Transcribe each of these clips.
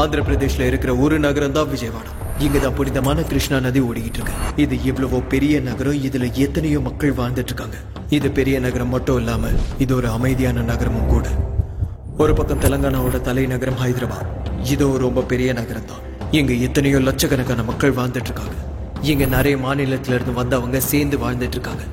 ஆந்திர பிரதேஷ்ல இருக்கிற ஒரு நகரம் தான் விஜயவாடா. இங்கதான் புனிதமான கிருஷ்ணா நதி ஓடிக்கிட்டு இருக்கு. இது இவ்வளவோ பெரிய நகரம், இதுல எத்தனையோ மக்கள் வாழ்ந்துட்டு இருக்காங்க. இது பெரிய நகரம் மட்டும் இல்லாம இது ஒரு அமைதியான நகரமும் கூட. ஒரு பக்கம் தெலங்கானாவோட தலைநகரம் ஹைதராபாத். இதுவும் ரொம்ப பெரிய நகரம் தான். இங்க எத்தனையோ லட்சக்கணக்கான மக்கள் வாழ்ந்துட்டு இருக்காங்க. இங்க நிறைய மாநிலத்தில இருந்து வந்தவங்க சேர்ந்து வாழ்ந்துட்டு இருக்காங்க.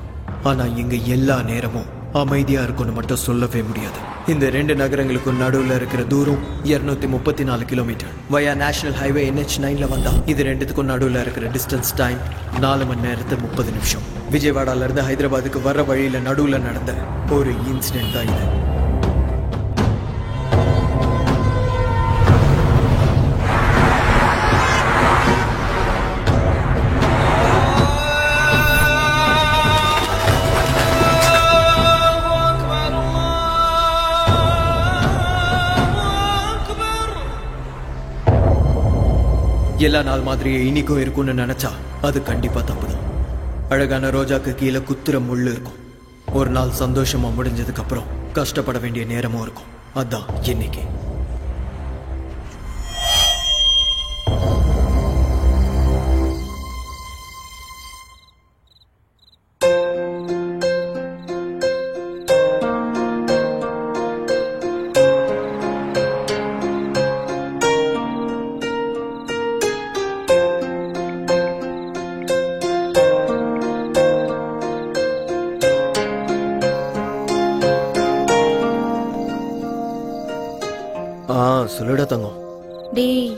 ஆனா இங்க எல்லா நேரமும் அமைதியா இருக்கும்னு மட்டும் சொல்லவே முடியாது. இந்த ரெண்டு நகரங்களுக்கும் நடுவுல இருக்கிற தூரம் 234 கிலோமீட்டர். வயா நேஷனல் ஹைவே NH9ல வந்தா இது ரெண்டுத்துக்கும் நடுவுல இருக்கிற டிஸ்டன்ஸ் டைம் 4 மணி நேரத்து 30 நிமிஷம். விஜயவாடால இருந்து ஹைதராபாத்துக்கு வர்ற வழியில நடுவுல நடந்த ஒரு இன்சிடென்ட் தான் இது. எல்லா நாள் மாதிரியே இன்னைக்கும் இருக்கும்னு நினைச்சா அது கண்டிப்பா தப்புதான். அழகான ரோஜாக்கு கீழே குத்துற முள்ளு இருக்கும். ஒரு நாள் சந்தோஷமா முடிஞ்சதுக்கு அப்புறம் கஷ்டப்பட வேண்டிய நேரமும் இருக்கும். அதான் இன்னைக்கு. சொல்லுடா தங்கம். டேய்,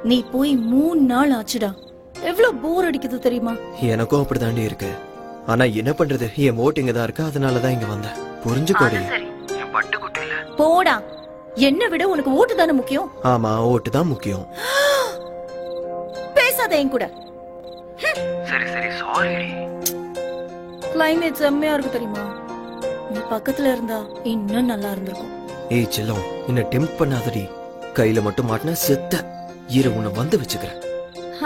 நீ போய் 3 நாள் ஆச்சுடா. எவ்வளவு போர் அடிக்குது தெரியுமா? எனக்கும் அப்படிதாண்டி இருக்கு. ஆனா என்ன பண்றது, என் ஓட்டிங்க தான் இருக்கு, அதனாலதான் இங்க வந்தேன். புரிஞ்சுக்கோடி. போடா, என்ன விட உனக்கு ஓட்டு தானே முக்கியம். ஆமா, ஓட்டு தான் முக்கியம். பேசாத என் கூட. சரி சரி, சாரி. கிளைமேட் செம்மையா இருக்கு தெரியுமா? நீ பக்கத்துல இருந்தா இன்னும் நல்லா இருந்திருக்கும். ஏய் செல்லம், என்ன டெம்ப்ட் பண்ணாதடி. கையில மட்டும் மாட்டினா செத்த. இரு, உன்னை வந்து வச்சுக்கிறேன்.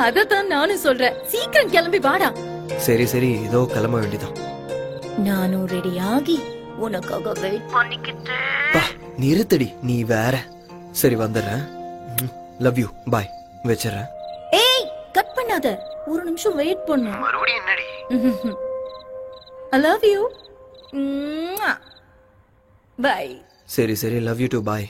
அதத்தான் நானும் சொல்றேன். சீக்கிரம் கிளம்பி வாடா. சரி சரி, இதோ கிளம்ப வேண்டியதான். நானும் ரெடி ஆகி உனக்காக வெயிட் பண்ணிக்கிட்டு. நிறுத்தடி, நீ வேற. சரி வந்துடுறேன். லவ் யூ, பாய். வச்சிடுறேன். ஏய், கட் பண்ணாத. ஒரு நிமிஷம் வெயிட் பண்ணு. மறுபடியும் என்னடி? I love you. Bye. சரி சரி, லவ் யூ டு, பாய்.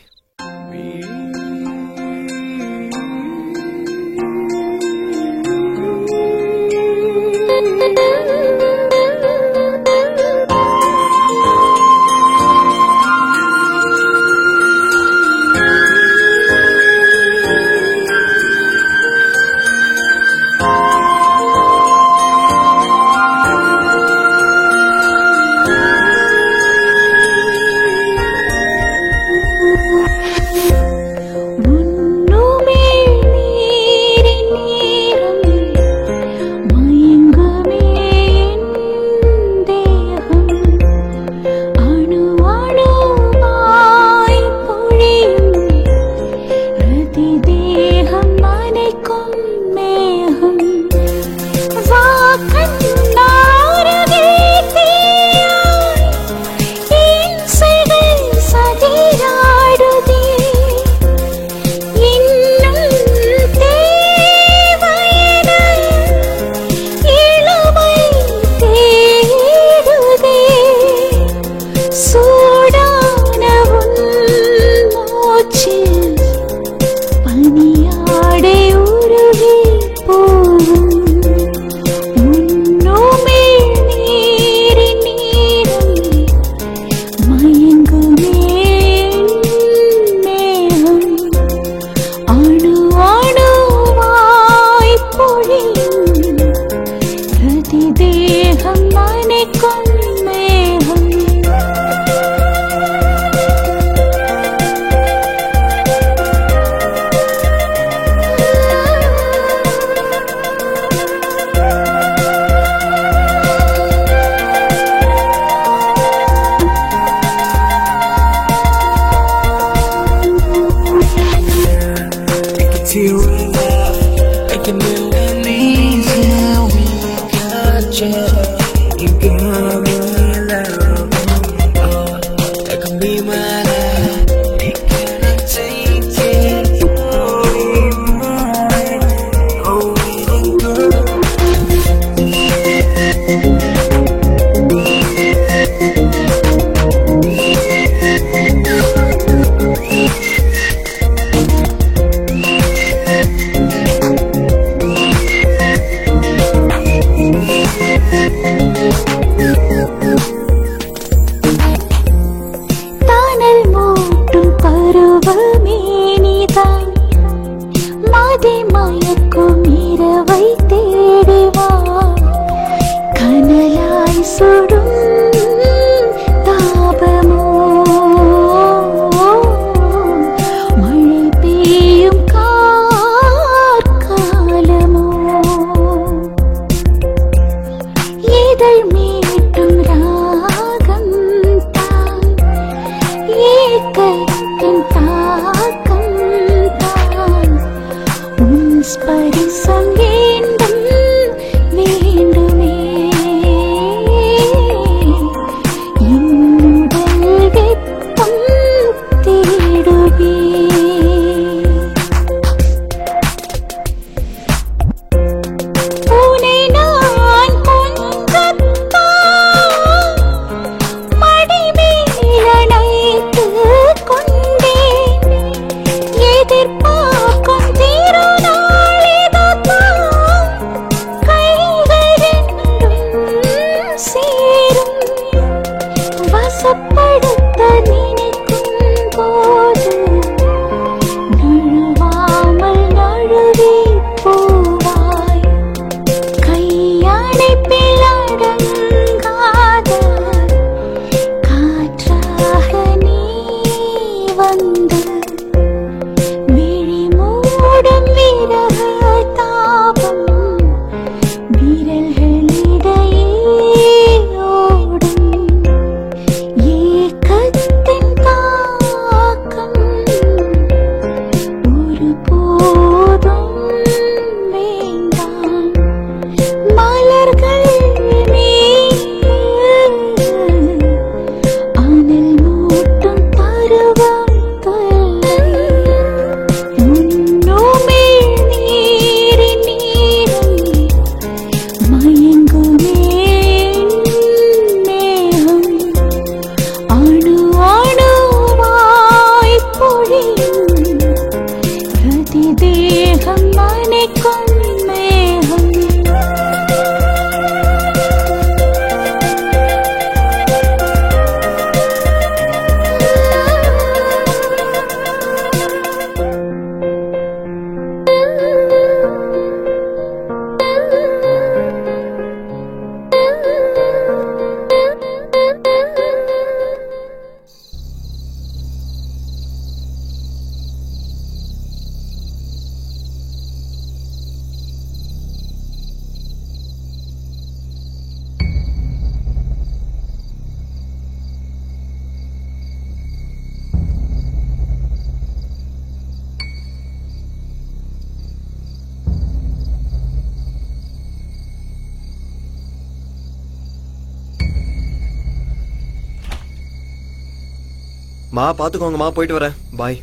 மா பாத்துக்கோங்கம்மா, போயிட்டு வரேன். பாய்.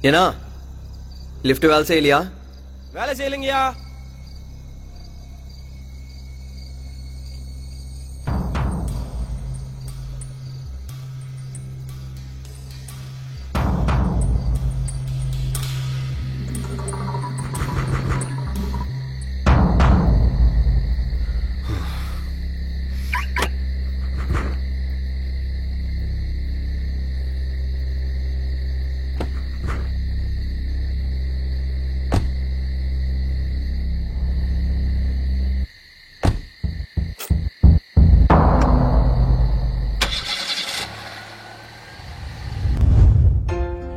ஏன்னா லிஃப்ட் வேலை செய்யலையா? வேலை செய்யலைங்கய்யா.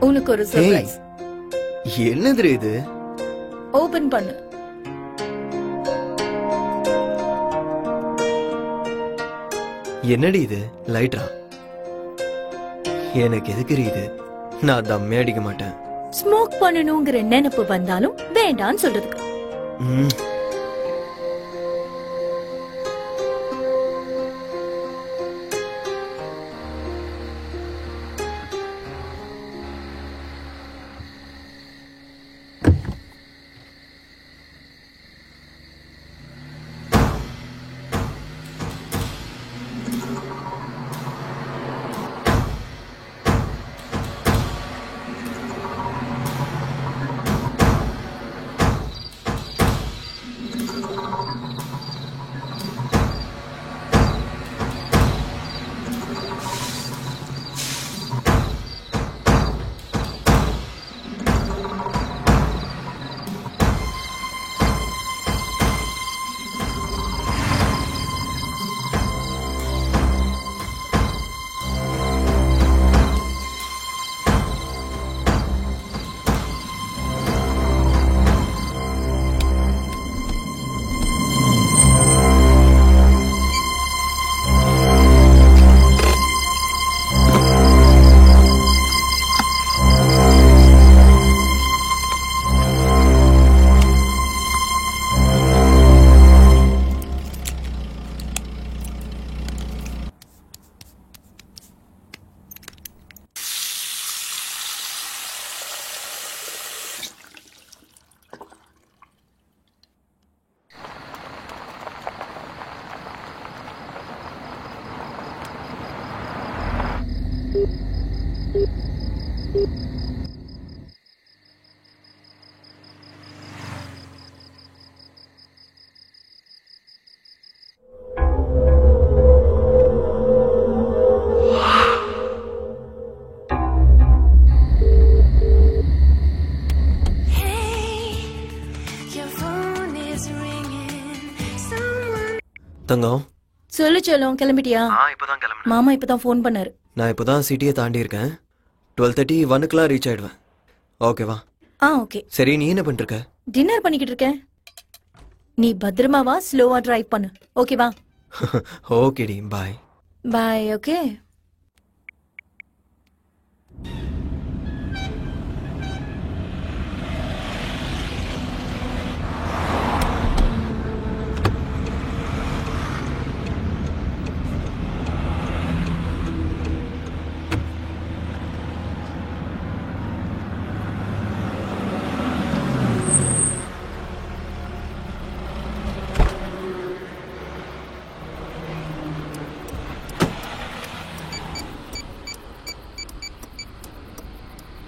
உனக்கு ஒரு சர்ப்ரைஸ். என்னது இது? ஓபன் பண்ணு. என்னடி இது? லைட்டா? எனக்கு எதுக்கு இது? நான் தம்மே அடிக்க மாட்டேன். ஸ்மோக் பண்ணணுங்கிற நினைப்பு வந்தாலும் வேண்டான்னு சொல்றதுக்கு. தங்கம் சொல்லு செல்லம், கிளம்பிட்டியா? இப்பதான் கிளம்புறேன். மாமா இப்பதான் ஃபோன் பண்ணாரு. நான் இப்பதான் சிட்டியை தாண்டி இருக்கேன். 12:30 1 ரீச் ஆயிடுவேன். ஓகேவா? ஓகே. சரி, நீ என்ன பண்ணிருக்க? டின்னர் பண்ணிக்கிட்டு இருக்கேன். நீ பத்திரமா வா, ஸ்லோவா டிரைவ் பண்ணு. ஓகேவா? ஓகேடி, பாய். பாய். ஓகே.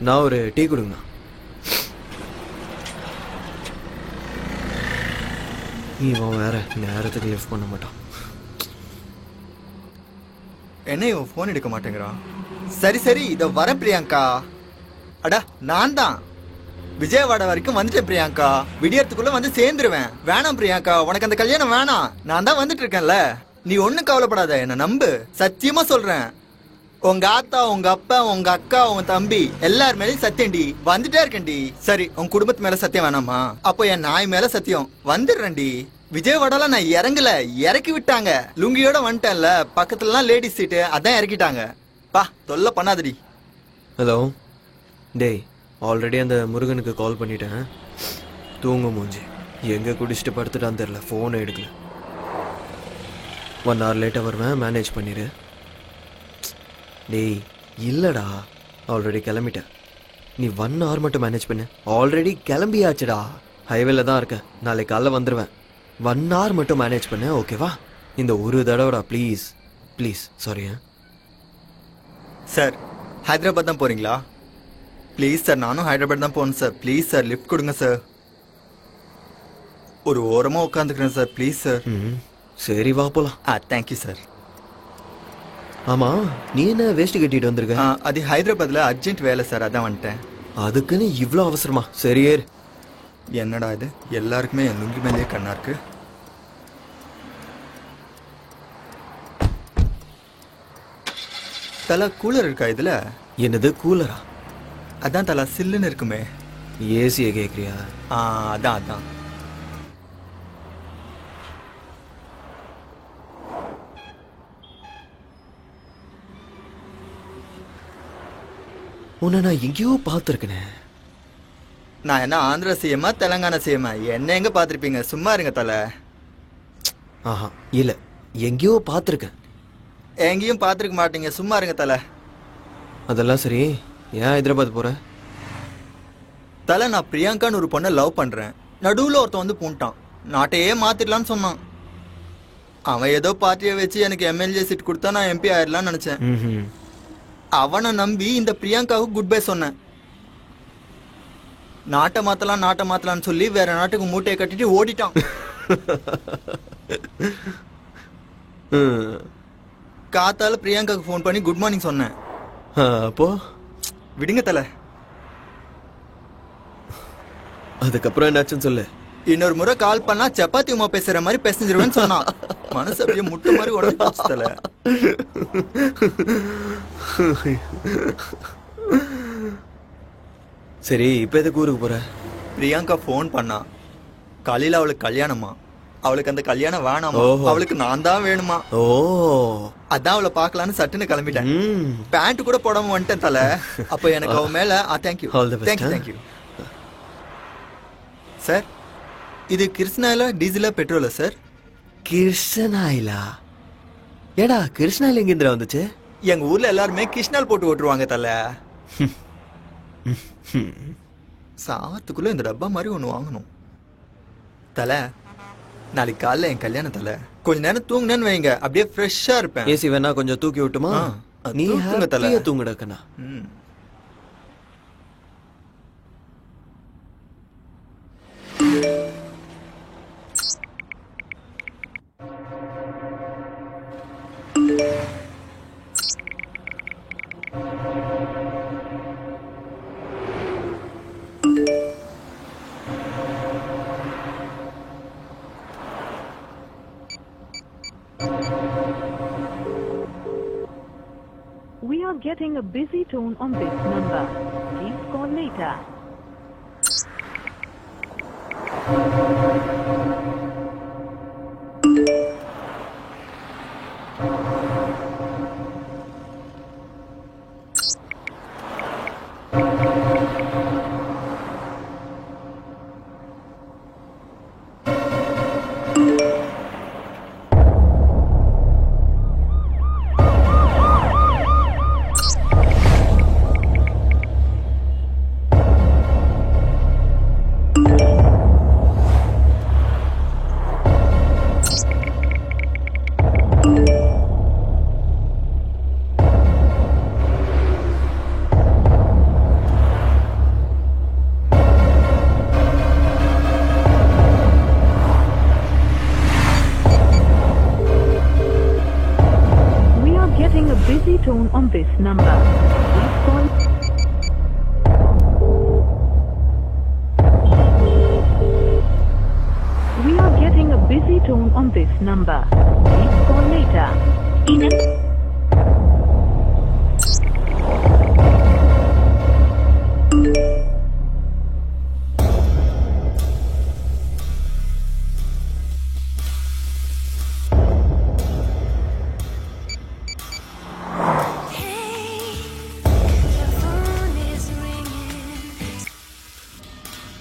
நான் ஒரு டீ கொடுங்க. இவன் வேற நேரத்துக்கு லிஃப்ட் பண்ண மாட்டான். என்ன இவன் ஃபோன் எடுக்க மாட்டேங்கிறான்? சரி இத வர பிரியாங்கா. அடா நான் தான் விஜயவாடா வரைக்கும் வந்துட்டேன் பிரியாங்கா. விடியறதுக்குள்ள வந்து சேர்ந்துருவேன். வேணாம் பிரியாங்கா, உனக்கு அந்த கல்யாணம் வேணாம். நான் தான் வந்துட்டு இருக்கேன்ல, நீ ஒண்ணும் கவலைப்படாத, என்ன நம்பு. சத்தியமா சொல்றேன். உங்க ஆத்தா, உங்க அப்பா, உங்க அக்கா, உங்க தம்பி எல்லார் மேலயும் சத்தியம்டி. வந்துட்டே இருக்கேன்டி. சரி, உங்க குடும்பத்து மேல சத்தியம் வேணாமா? அப்போ என் நாய் மேல சத்தியம். வந்துடுறேன்டி. விஜயவாடால நான் இறங்கல, இறக்கி விட்டாங்க. லுங்கியோட வந்துட்டேன்ல, பக்கத்துலலாம் லேடிஸ் சீட்டு, அதான் இறக்கிட்டாங்க. பா, தொல்லை பண்ணாதடி. ஹலோ டேய், ஆல்ரெடி அந்த முருகனுக்கு கால் பண்ணிட்டேன். தூங்க மூஞ்சி. எங்கே குடிச்சிட்டு படுத்துட்டான்னு தெரில, ஃபோனை எடுக்கல. 1 hour லேட்டாக வருவேன், மேனேஜ் பண்ணிடு. டேய் இல்லைடா, ஆல்ரெடி கிளம்பிட்டேன். நீ 1 hour மட்டும் மேனேஜ் பண்ணு. ஆல்ரெடி கிளம்பியாச்சுடா, ஹைவேல தான் இருக்கேன். நாளைக்கு காலைல வந்துடுவேன். 1 hour மட்டும் மேனேஜ் பண்ணு, ஓகேவா? இந்த ஒரு தடவைடா, please please. Sorry. Sir, Hyderabad தான் போறீங்களா? ப்ளீஸ் சார், நானும் ஹைதராபாத் தான் போகணும் சார். ப்ளீஸ் சார், லிஃப்ட் கொடுங்க சார். ஒரு ஓரமாக உட்காந்துக்கிறேன் சார், ப்ளீஸ் சார். சரி வா போலாம். Thank you sir. ஆமா, நீ என்ன வேஷ்டி கட்டிட்டு வந்திருக்க? அது ஹைதராபாத்ல அர்ஜென்ட் வேலை சார், அதான் வந்துட்டேன். அதுக்குன்னு இவ்வளோ அவசரமா? சரி ஏறு. என்னடா இது, எல்லாருக்குமே என் லுங்கி மேலேயே கண்ணா இருக்கு. தலா கூலர் இருக்கா இதுல? என்னது கூலரா? அதான் தலா சில்லுன்னு இருக்குமே. ஏசியை கேட்குறியா? அதான். உன்னை நான் எங்கேயோ பார்த்துருக்கேனே. நான் என்ன ஆந்திரா சிஎம்மா தெலங்கானா சிஎம்மா? என்ன எங்க பார்த்துருப்பீங்க? சும்மா இருங்க தலை. ஆஹா இல்லை, எங்கேயோ பார்த்துருக்கேன். எங்கேயும் பார்த்துருக்க மாட்டீங்க, சும்மா இருங்க தலை. அதெல்லாம் சரி, ஏன் ஹைதராபாத் போற? தலை, நான் பிரியாங்கான்னு ஒரு பொண்ணை லவ் பண்றேன். நடுவில் ஒருத்தன் வந்து பூண்டான், நாட்டையே மாத்திடலான்னு சொன்னான். அவன் ஏதோ பார்ட்டியை வச்சு எனக்கு எம்எல்ஏ சீட் கொடுத்தா நான் எம்பி ஆயிடலாம்னு நினைச்சேன். அவனை நம்பி இந்த பிரியாங்காவுக்கு குட் பை சொன்னேன். நாட்டை மாத்தலாம்னு சொல்லி வேற நாட்டுக்கு மூட்டையை கட்டிட்டு ஓடிட்டான். காத்தால பிரியாங்காவுக்கு ஃபோன் பண்ணி குட் மார்னிங் சொன்னேன். அப்போ விடுங்க தலை. அதுக்கப்புறம் என்னாச்சுன்னு சொல்லு. இன்னொரு முறை கால் பண்ணா சப்பாத்தி உமா பேசுற மாதிரி பேசிஞ்சிருவேன்னு சொன்னான். மனசு அப்படியே முட்டு மாதிரி உடச்சு தலை. சரி, இப்ப எதுக்கு ஊருக்கு போற? பிரியாங்கா ஃபோன் பண்ணா. காலையில அவளுக்கு கல்யாணமா. அவளுக்கு அந்த கல்யாணம் வேணாமா, அவளுக்கு நான் தான் வேணுமா. அதான் அவளை பாக்கலான்னு சட்டுன்னு கிளம்பிட்டேன். பேண்ட் கூட போடாம வந்துட்டேன் தலை. அப்ப எனக்கு அவன் மேல தேங்க்யூ. சார், இது கிருஷ்ணாயிலா டீசலா பெட்ரோலா சார்? கிருஷ்ணாயிலா? ஏடா கிருஷ்ணாயில் எங்கிந்திரா வந்துச்சு? எங்க ஊர்ல எல்லாருமே கிருஷ்ணால் போட்டு ஓட்டுருவாங்க தலை. சாத்துக்குள்ள இந்த டப்பா மாதிரி ஒண்ணு வாங்கணும் தலை. நாளைக்கு காலைல என் கல்யாணம் தலை. கொஞ்ச நேரம் தூங்குனேன்னு வைங்க, அப்படியே ஃப்ரெஷ்ஷா இருப்பேன். ஏசி வேணா கொஞ்சம் தூக்கி விட்டுமா? நீ தலை தூங்குடக்கண்ணா. are getting a busy tone on this number. Please call later. Busy tone on this number. Please call. We are getting a busy tone on this number. Please call later.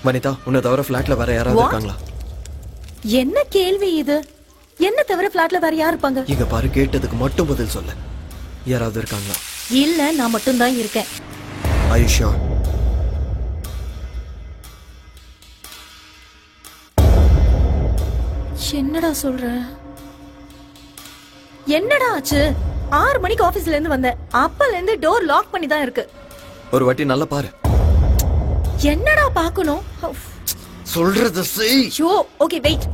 Vanitha, உன்னை தவிர ஃபிளாட்ல வேற யாராவது What? இருக்காங்களா? என்ன கேள்வி இது? என்ன தவிர ஃபிளாட்ல வேற யார் இருப்பாங்க? இங்க பாரு, கேட்டதுக்கு மட்டும் பதில் சொல்லு. யாராவது இருக்காங்களா? இல்ல, நான் மட்டும் தான் இருக்கேன். Are you sure? என்னடா சொல்ற? என்னடா ஆச்சு? 6 மணிக்கு ஆபீஸ்ல இருந்து வந்தேன். அப்பல இருந்து டோர் லாக் பண்ணி தான் இருக்கு. ஒரு வாட்டி நல்லா பாரு. என்னடா பார்க்கணும்? சொல்றது செய். Show, okay wait.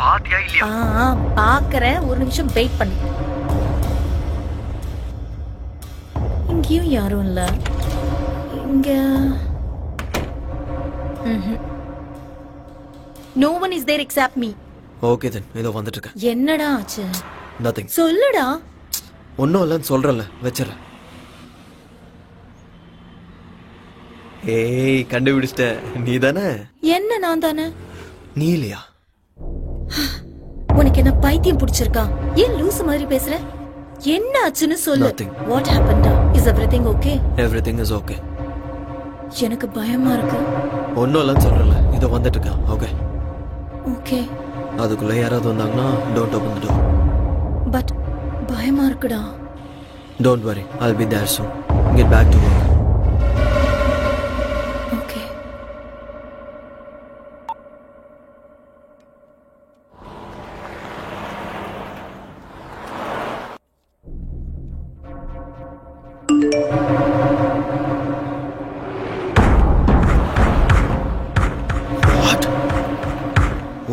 பாத்தியா இல்லையா? பாக்குறேன், ஒரு நிமிஷம் வெயிட் பண்ணு. இங்கேயும் யாரும் இல்ல. இங்க no one is there except me. Okay then, இதோ வந்துட்டு இருக்கேன். என்னடா ஆச்சு? நதிங். சொல்லுடா. ஒன்னும் இல்லைன்னு சொல்றல, வச்சிடறேன். ஏய், கண்டுபிடிச்சிட்ட. நீ தானே? என்ன நான் தானே? நீ இல்லையா? உனக்கு என்ன பைத்தியம் பிடிச்சிருக்கா? ஏன் லூசு மாதிரி பேசுற? என்ன ஆச்சுன்னு சொல்லு. Nothing. What happened? Is everything okay? Everything is okay. எனக்கு பயமா இருக்கு. ஒன்னும் இல்லைன்னு சொல்றல, இதோ வந்துட்டு இருக்கேன். Okay okay. அதுக்குள்ள யாராவது வந்தாங்கன்னா don't open the door. But பயமா இருக்குடா. Don't worry, I'll be there soon. Get back to work. Okay.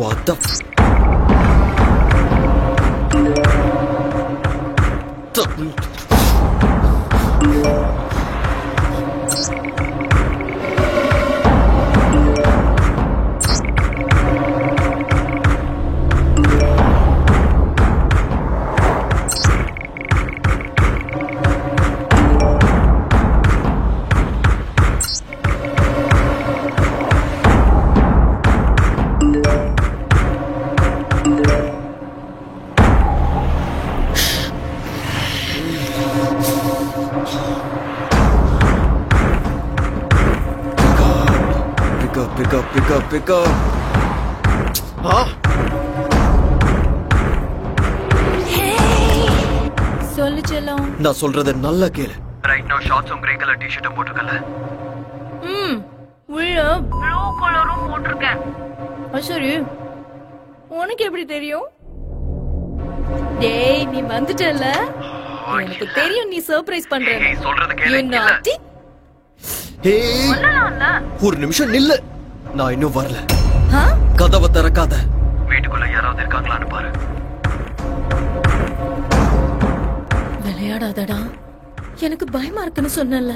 What the f... Pick up. சொல்லு செல்லம். நான் சொல்றத நல்லா கேளு. Right now ஷார்ட்ஸும் grey colour டி-ஷர்ட்டும் போட்டுக்கல. உள்ள ப்ளூ கலரும் போட்டிருக்கேன். சரி, உனக்கு எப்படி தெரியும்? டேய், நீ வந்துட்டல. எனக்கு தெரியும் நீ சர்ப்ரைஸ் பண்றேன்னு. சொல்றத கேளு. You naughty. ஏய், ஒரு நிமிஷம் நில்லு. நான் இன்னும் வரல. கதவை திறக்காத. வீட்டுக்குள்ள யாராவது இருக்காங்களான்னு பாரு. விளையாடாதடா. எனக்கு பயமா இருக்குன்னு சொன்னல.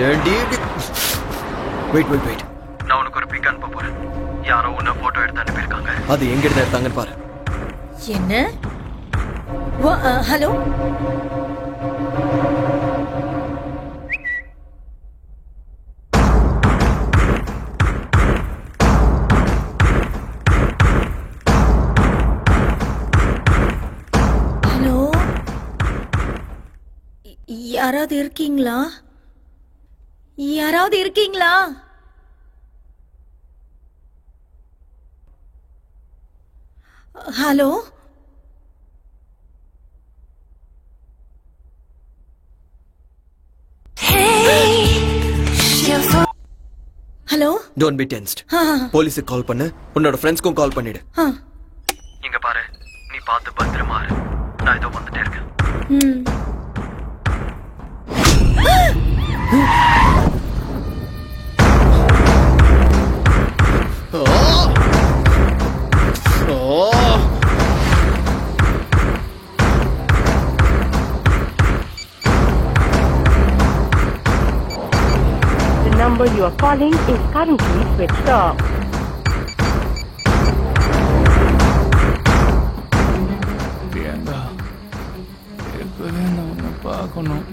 ஏண்டி? வெயிட். நான் உனக்கு ஒரு பிக் அனுப்ப போறேன். யாரோ உன்ன போட்டோ எடுத்து அனுப்பியிருக்காங்க. அது எங்க இருந்து எடுத்தாங்கன்னு பாரு. என்ன? ஹலோ, ஹலோ, யாராவது இருக்கீங்களா? யாராவது இருக்கீங்களா? Hello, hello. Don't be tensed. போலீஸுக்கு கால் பண்ணு, உன்னோட ஃப்ரெண்ட்ஸ்க்கும் கால் பண்ணிடு. இங்க பாரு, நீ பார்த்து பத்திரமா இரு. நான் இதோ வந்துட்டே இருக்கேன். The number you are calling is currently switched off. Priyanka, எப்பவே நான் உன்னை பார்க்கணும்.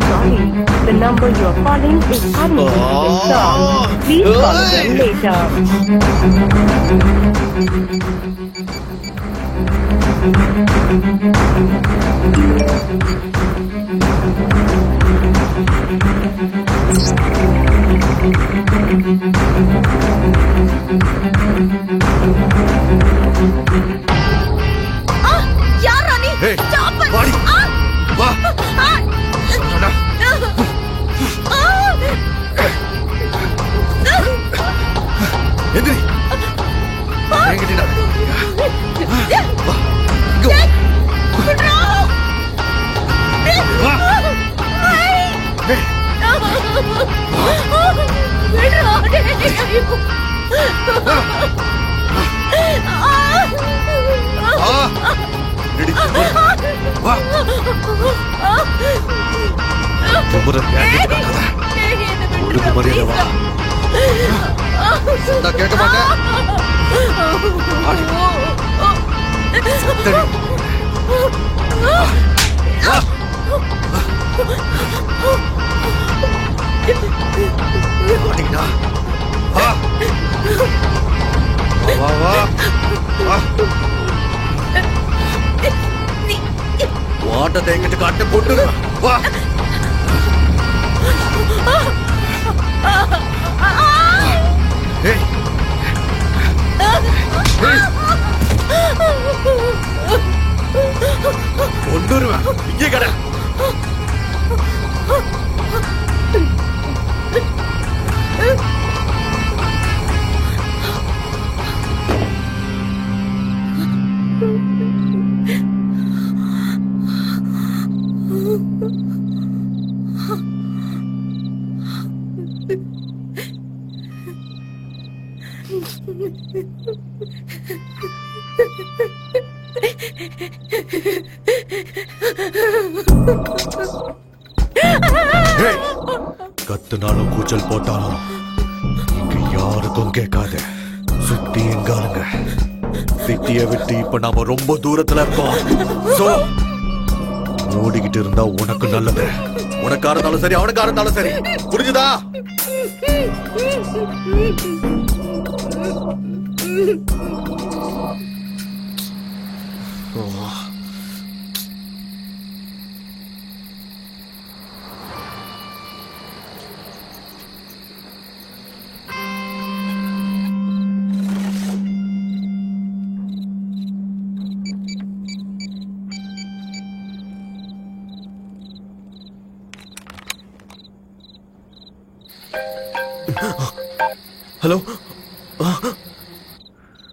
Sorry, the number you are calling is currently switched off. Please call them later. யாரா நீ? Stop it. வா. எந்திரி. என்கிட்ட வா. கேட்க மாட்டேன். வாட்டத்தை எங்கிட்ட காட்டு போட்டு வா. கொண்டுருவேன். இங்கே கடை. கத்துனாலும் கூச்சல் போட்டாலும் இங்க யாருக்கும் கேட்காது. சுத்தி எங்கானுங்க. சிட்டியை விட்டு இப்ப நாம ரொம்ப தூரத்துல இருக்கோம். சோ ஓடிக்கிட்டு இருந்தா உனக்கு நல்லது. உனக்கா இருந்தாலும் சரி, அவனுக்கா இருந்தாலும் சரி. புரிஞ்சுதா? ஹலோ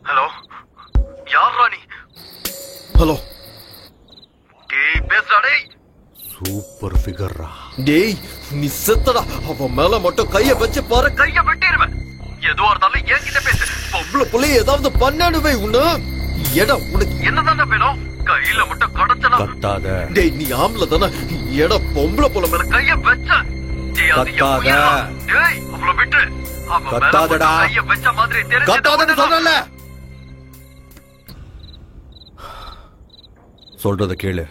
ஹலோ, யார் ராணி? ஹலோ, டேய் பேசுடா. டேய் சூப்பர் ஃபிகர்ரா. டேய் நீ செத்தடா. அவன் மேல மட்டும் கைய வச்சு பாரு, கைய வெட்டிடுவேன். எதுவா இருந்தாலும் என்கிட்ட பேசு. பொம்பளை புள்ளி ஏதாவது பண்ணணுவே உன்ன. எடா உனக்கு என்னதானே வேணும்? கையில மட்டும் கடச்சனா கட்டாத. டேய் நீ ஆம்பளை தானே. எடா பொம்பளை புள்ள மேல கைய வச்ச. டேய் அவள விட்டு. கத்தாதடா, கத்தாதன்னு சொல்றல. சொல்றத கேளு.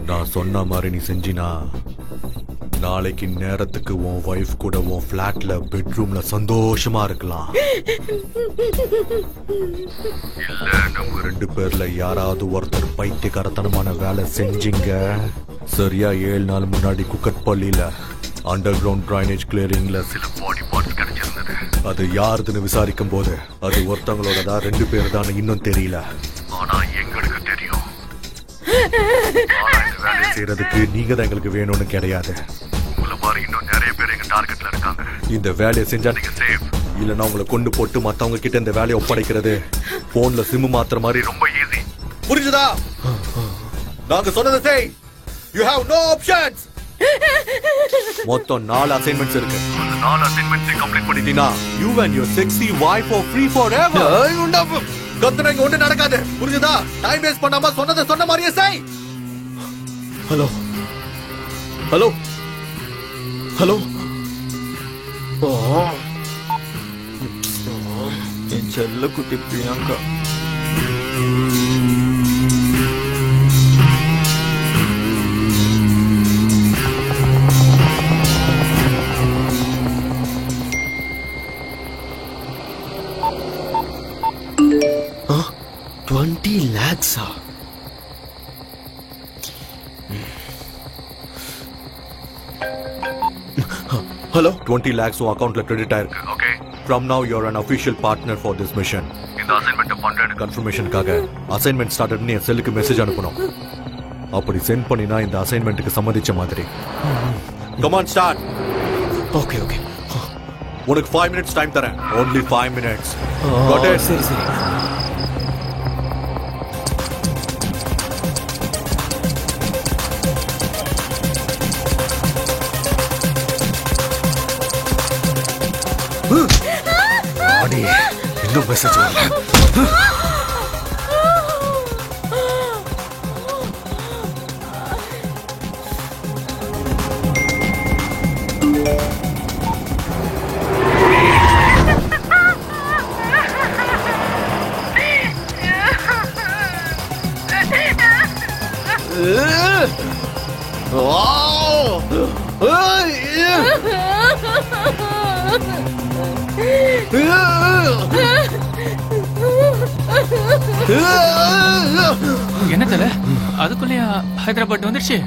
நான் சொன்ன மாதிரி நீ செஞ்சினா நாளைக்கு நேரத்துக்கு உன் வைஃப் கூட உன் பிளாட்ல பெட்ரூம்ல சந்தோஷமா இருக்கலாம். இல்ல நம்ம 2 பேர்ல யாராவது ஒருத்தர் பைத்தியக்காரத்தனமான வேலை செஞ்சீங்க. சரியா 7 நாள் முன்னாடி குக்கட்பள்ளியில அண்டர் கிரவுண்ட் டிரைனேஜ் கிளியரிங்ல சில பாடி பார்ட்ஸ் கிடைச்சிருந்தது. அது யாருதுன்னு விசாரிக்கும் போது அது ஒருத்தவங்களோடதா 2 பேர் தான் இன்னும் தெரியல. ஆனா எங்களுக்கு தெரியும். வேலையை செய்யறதுக்கு நீங்க தான் எங்களுக்கு வேணும்னு கிடையாது. உங்களை மாதிரி இன்னும் நிறைய பேர் எங்க டார்கெட்ல இருக்காங்க. இந்த வேலையை செஞ்சா நீங்க சேஃப். இல்லைன்னா உங்களை கொண்டு போட்டு மத்தவங்க கிட்ட இந்த வேலையை ஒப்படைக்கிறது போன்ல சிம் மாத்துற மாதிரி ரொம்ப ஈஸி. புரிஞ்சுதா? நாங்க சொன்னதை செய். You have no options. மொத்தம் 4 அசைன்மெண்ட்ஸ் இருக்கு. அந்த 4 அசைன்மெண்ட்ஸ் கம்ப்ளீட் பண்ணிட்டீனா you and your sexy wife are free forever. கத்துனா இங்க ஒண்ணு நடக்காது. புரிஞ்சுதா? டைம் வேஸ்ட் பண்ணாம சொன்ன மாதிரியே செய். Hello hello hello. என் செல்ல குட்டி பிரியங்கா. $20 lakhs. Hello? 20 lakhs உன் அக்கவுண்ட்ல கிரெடிட் ஆயிருக்கு. Okay. From now you're an official partner for this mission. இந்த அசைன்மென்ட் பண்றேன். கன்ஃபர்மேஷனுக்காக அசைன்மென்ட் ஸ்டார்டட் நீ செல்லுக்கு மெசேஜ் அனுப்பணும். அப்படி சென்ட் பண்ணினா இந்த அசைன்மென்ட்க்கு சம்மதிச்ச மாதிரி. Come on start. Okay, okay. உனக்கு 5 minutes டைம் தரேன். Only 5 minutes. Got it? சரி சரி. இன்னும் மெசேஜ் வரல. என்ன தல அதுக்குள்ளேயா ஹைதராபாத் வந்துருச்சு?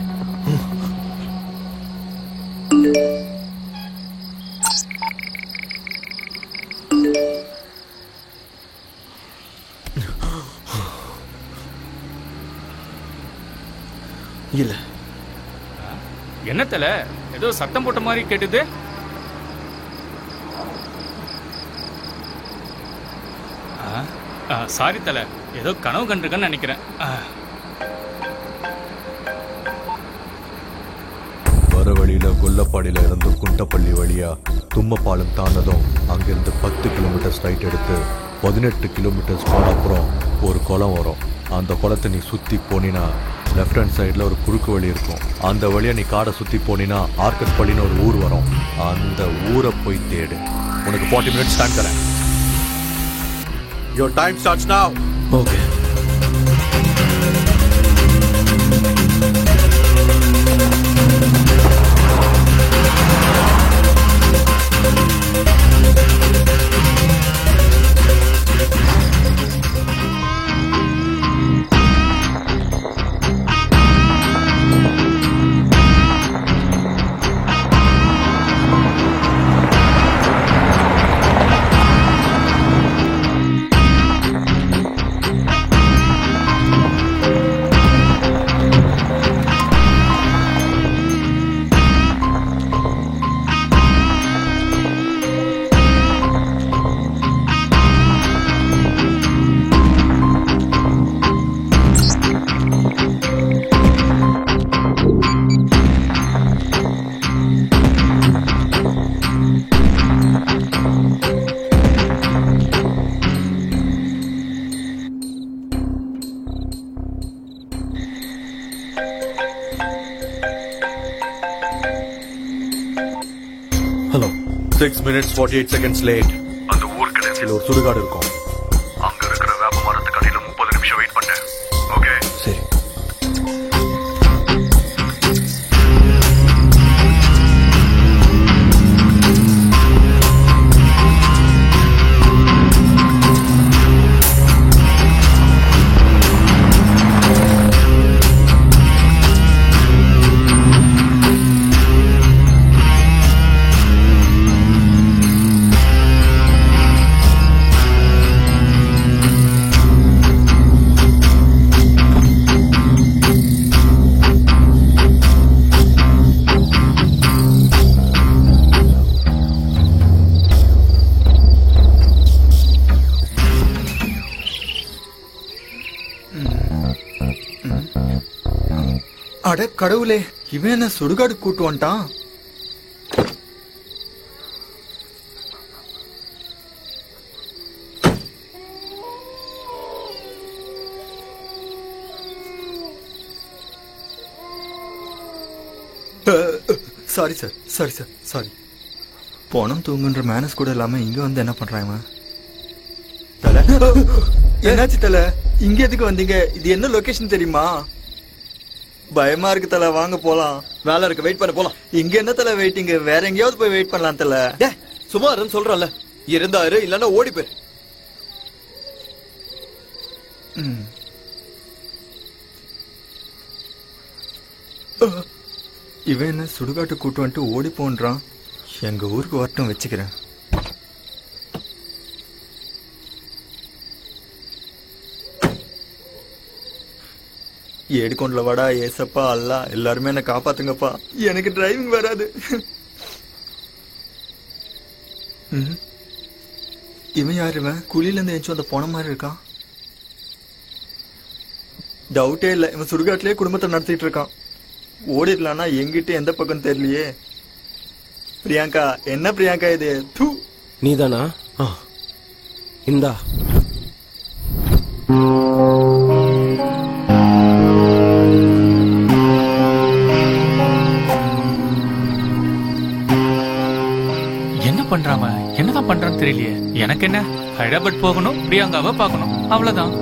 இல்ல. என்ன தல ஏதோ சத்தம் போட்ட மாதிரி கேட்டுது. சாரி தல, ஏதோ கனவு கண்டிருக்கேன்னு நினைக்கிறேன். வர வழியில கொல்லப்பாடியில இருந்து குண்டப்பள்ளி வழியா தும்மப்பாலம் தாண்டதும் அங்கிருந்து 10 கிலோமீட்டர் ஸ்ட்ரைட் எடுத்து 18 கிலோமீட்டர்ஸ் போன அப்புறம் ஒரு குளம் வரும். அந்த குளத்தை நீ சுத்தி போனினா லெஃப்ட் ஹேண்ட் சைடில் ஒரு குறுக்கு வழி இருக்கும். அந்த வழியா நீ காடை சுத்தி போனினா ஆர்கஸ்பள்ளின்னு ஒரு ஊர் வரும். அந்த ஊரை போய் தேடு. உனக்கு 40 minutes டைம் தரேன். Your time starts now. Okay. Hello 6 minutes 48 seconds late. அந்த ஊர் கடைசியில் ஒரு சுடுகாடு இருக்கும். அங்க இருக்கிற வேப்ப மரத்துக்கு அடியில 30 நிமிஷம் வெயிட் பண்ணேன். ஓகே சரி. அட கடவுளே, இவன் என்ன சுடுகாடு கூட்டு வந்துட்டான்? Sorry sir, sorry sir, sorry. பணம் தூங்குன்ற மேனஸ் கூட இல்லாம இங்க வந்து என்ன பண்றாங்க? தல, என்னாச்சு தல? இங்க எதுக்கு வந்தீங்க? இது என்ன லொகேஷன் தெரியுமா? பயமா இருக்கு தல, வாங்க போலாம். வேலை இருக்கு, வெயிட் பண்ண போலாம். இங்க என்ன தல வெயிட்டிங்? வேற எங்கேயாவது போய் வெயிட் பண்ணலாம் தல. சும்மா இருன்னு சொல்றல, இருந்தாரு இல்லன்னா ஓடி போய். இவன் என்ன சுடுகாட்டு கூட்டு வந்துட்டு ஓடி போன்றான். எங்க ஊருக்கு வரட்டும், வச்சுக்கிறேன். ஏடுகொண்டல வாடா ஏசப்பா அல்லா, எல்லாருமே என்ன காப்பாத்துங்கப்பா. எனக்கு டிரைவிங் வராது. இவன் யாரு? இவன் குழியில இருந்து எஞ்சும் அந்த போன மாதிரி இருக்கான். டவுட்டே இல்ல, இவன் சுடுகாட்டிலே குடும்பத்தை நடத்திட்டு இருக்கான். ஓடிடலான்னா எங்கிட்ட எந்த பக்கம் தெரியலையே. பிரியாங்கா, என்ன பிரியாங்கா இது? நீதானா? இந்தா. என்ன பண்றாம, என்னதான் பண்றான்னு தெரியலையே. எனக்கு என்ன, ஹைதராபாத் போகணும், பிரியாங்காவை பார்க்கணும், அவ்வளவுதான்.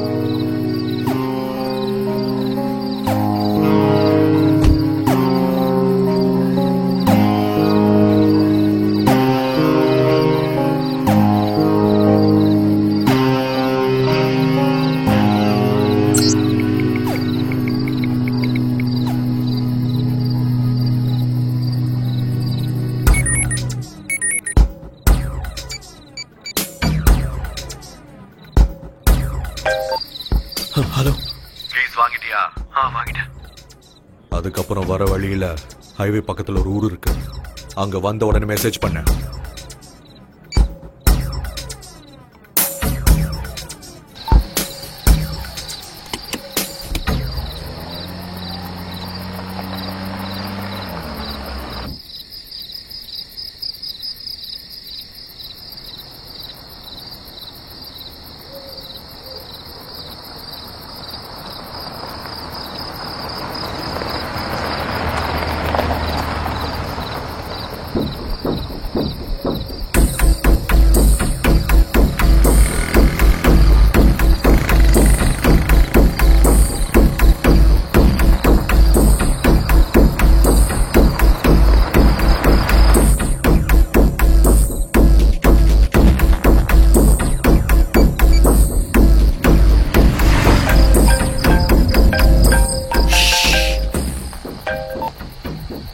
ஹலோ, ப்ளீஸ் வாங்கிட்டியா? வாங்கிட்டேன். அதுக்கப்புறம் வர வழியில ஹைவே பக்கத்துல ஒரு ஊர் இருக்கு. அங்க வந்த உடனே மெசேஜ் பண்ணேன்.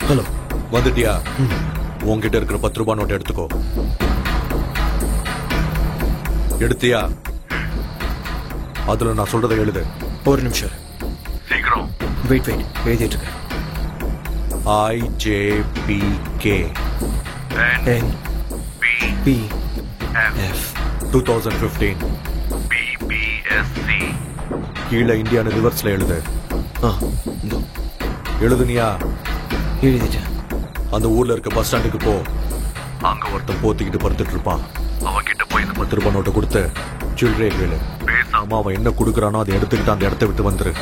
ஹலோ, வந்துட்டியா? உங்ககிட்ட இருக்கிற 10 ரூபாய் நோட்டை எடுத்துக்கோ. எடுத்தியா? அதுல நான் சொல்றதை எழுது. ஒரு நிமிஷம் சீக்கிரம். வெயிட் எழுதிட்டு இருக்கேன். IJPK NPF 2015 BBSC. கீழே இந்தியான்னு ரிவர்ஸ்ல எழுது. எழுதுனியா? எழுதிட்டேன். அந்த ஊர்ல இருக்க பஸ் ஸ்டாண்டுக்கு போ. அங்க ஒருத்தன் போத்திக்கிட்டு படுத்துட்டு இருப்பான். அவன் கிட்ட போய் இந்த 10 ரூபாய் நோட்டை கொடுத்து சில்லறையை கேளு. பேசாம அவன் என்ன கொடுக்கறானோ அதை எடுத்துக்கிட்டு அந்த இடத்த விட்டு வந்துரு.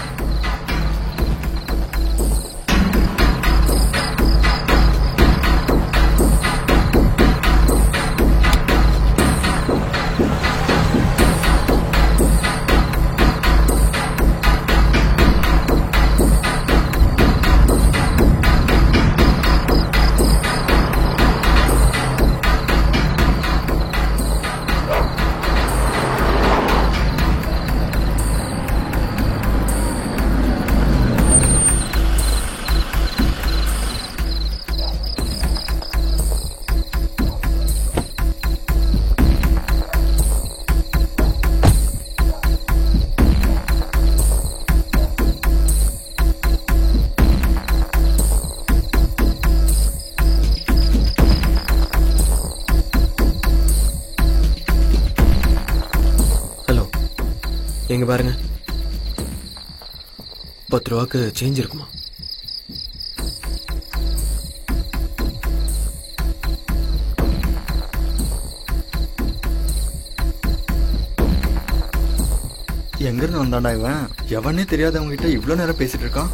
எங்க பாருங்க, 10 ரூபாய்க்கு சேஞ்ச் இருக்குமா? எங்க இருந்து வந்தாண்டா இவன்? எவனே தெரியாதவங்க கிட்ட இவ்வளவு நேரம் பேசிட்டு இருக்கான்.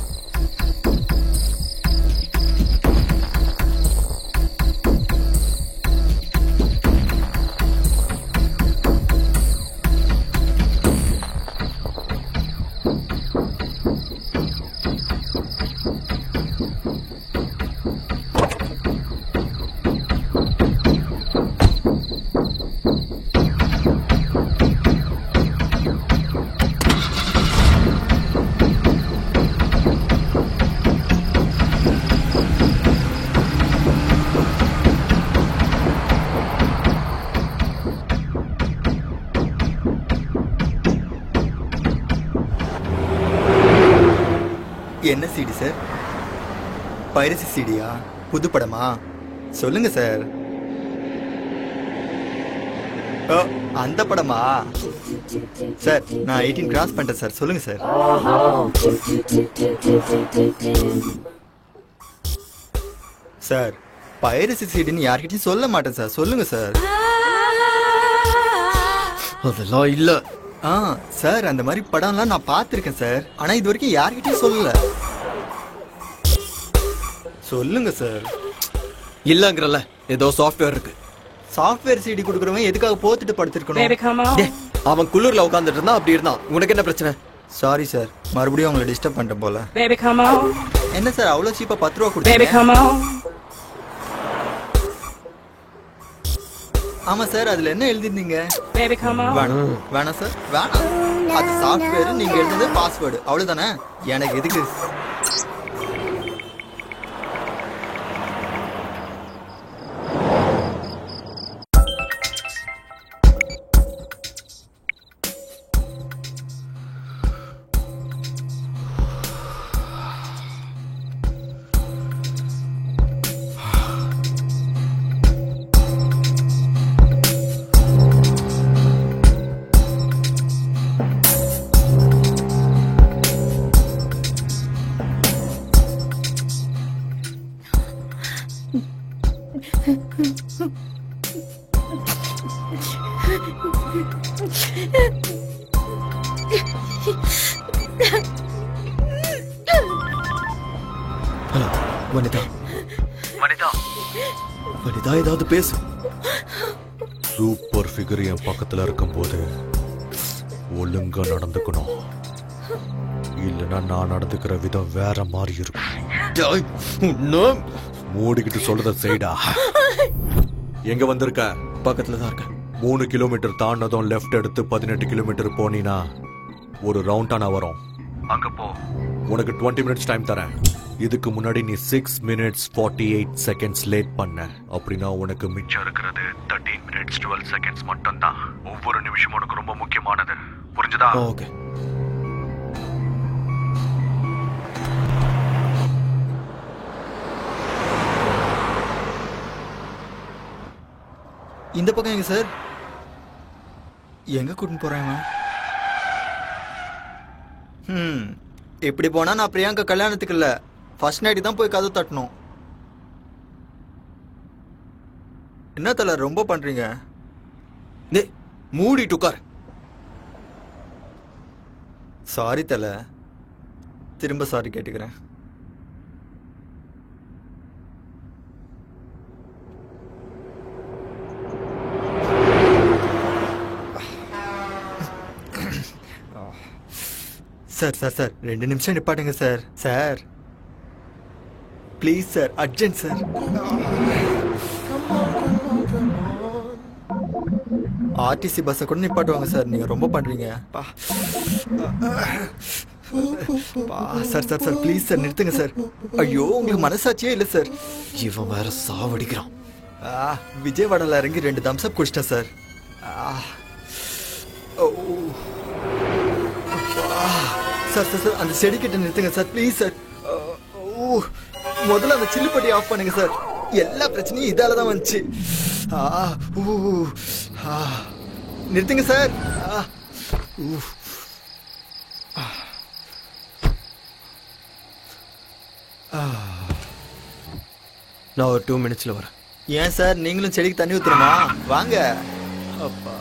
என்ன சிடி சார்? பைரசி சிடியா? புது படமா? சொல்லுங்க சார். ஓ, அந்த படமா? சார் நான் 18 கிராஸ் பண்ணிட்டேன் சார். சொல்லுங்க சார். சார் பைரசி சிடின்னு யார்கிட்டயும் சொல்ல மாட்டேன் சார். சொல்லுங்க சார். அதெல்லாம் இல்ல. சார் அந்த மாதிரி படம்லாம் நான் பார்த்துருக்கேன் சார். ஆனா இது வரைக்கும் யார்கிட்டயும் சொல்லல. சொல்லுங்க சார். இல்லங்கறல, ஏதோ சாஃப்ட்வேர் இருக்கு. சாஃப்ட்வேர் சிடி கொடுக்குறவன் எதுக்காக போத்துட்டு படுத்திருக்கணும்? அவன் குளிர்ல உட்கார்ந்துட்டு இருந்தா அப்படி இருந்தான். உனக்கு என்ன பிரச்சனை? சாரி சார், மறுபடியும் உங்களை டிஸ்டர்ப் பண்ணிட்டேன் போல. என்ன சார் அவ்வளவு சீப்பா 10 ரூபா கொடுத்தீங்க? ஆமா சார், அதுல என்ன எழுதிருந்தீங்க? வேணாம் சார், வேணாம். அது சாஃப்ட்வேர், நீங்க எழுதுனது பாஸ்வேர்டு, அவ்வளவுதானே. எனக்கு எதுக்கு? ஹலோ வனிதா. வனிதா, வனிதா ஏதாவது பேசு. சூப்பர் ஃபிகர் என் பக்கத்துல இருக்கும்போது ஒழுங்கா நடந்துக்கணும். இல்லைன்னா நான் நடந்துக்கிற விதம் வேற மாதிரி இருக்கும். மூடிக்கிட்டு சொல்றத செய்டா. எங்க வந்திருக்க? பக்கத்துல தான் இருக்க. 3 கிலோமீட்டர் தாண்டதும் லெஃப்ட் எடுத்து 18 கிலோமீட்டர் போனீனா ஒரு ரவுண்டானா வரும். அங்க போ. உனக்கு 20 மினிட்ஸ் டைம் தரேன். இதுக்கு முன்னாடி நீ 6 minutes 48 seconds லேட் பண்ண. அப்படின்னா உனக்கு மிச்சம் இருக்கிறது 13 minutes 12 seconds மட்டும் தான். ஒவ்வொரு நிமிஷமும் உனக்கு ரொம்ப முக்கியமானது. புரிஞ்சுதா? ஓகே. இந்த பக்கம் எங்க சார்? எங்க கூட்டின்னு போறாங்க? இப்படி போனா நான் பிரியங்கா கல்யாணத்துக்கு இல்ல, ஃபர்ஸ்ட் நைட் தான் போய் கதவு தட்டணும். என்ன தல ரொம்ப பண்றீங்க? மூடிட்டு உட்கார். சாரி தல, திரும்ப சாரி கேட்டுக்கிறேன். சார் சார் சார் 2 நிமிஷம் நிப்பாட்டுங்க sir. Sir please sir, urgent sir. RTC பஸ்ஸை கூட நிப்பாட்டுவாங்க சார். நீங்க ரொம்ப பண்றீங்க. Sir sir sir please sir நிறுத்துங்க சார். ஐயோ உங்களுக்கு மனசாட்சியே இல்லை சார். இவன் வேற சாவடிக்கிறான். விஜயவாடால இறங்கி 2 தம்ஸ் அப் குடிச்சிட்டேன் சார். சார் சார் சார் அந்த செடி கிட்ட நிறுத்துங்க சார் ப்ளீஸ் சார். முதல்ல அந்த சில்லுப்பட்டி ஆஃப் பண்ணுங்க சார். எல்லா பிரச்சனையும் இதால தான் வந்துச்சு. நிறுத்துங்க சார். நான் ஒரு 2 மினிட்ஸ்ல வரேன். ஏன் சார் நீங்களும் செடிக்கு தண்ணி ஊத்துறமா? வாங்க. அப்பா,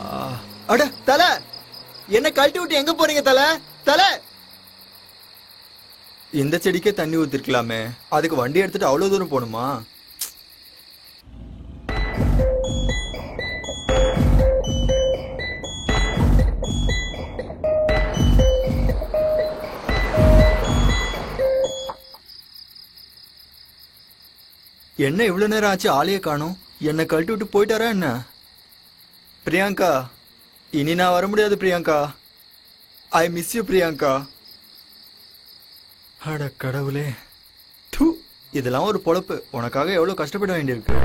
அட தல, என்ன கழட்டி விட்டு எங்க போறீங்க தல? தல, இந்த செடிக்கே தண்ணி ஊத்திருக்கலாமே, அதுக்கு வண்டி எடுத்துட்டு அவ்வளவு தூரம் போகணுமா? என்ன இவ்வளவு நேரம் ஆச்சு, ஆளையே காணோம். என்ன கழட்டி விட்டு போயிட்டாரா என்ன? பிரியங்கா, இனி நான் வர முடியாது Priyanka. I miss you Priyanka. அட கடவுளே, தூ, இதெல்லாம் ஒரு பொழப்பு. உனக்காக எவ்வளவு கஷ்டப்பட வேண்டியிருக்கு.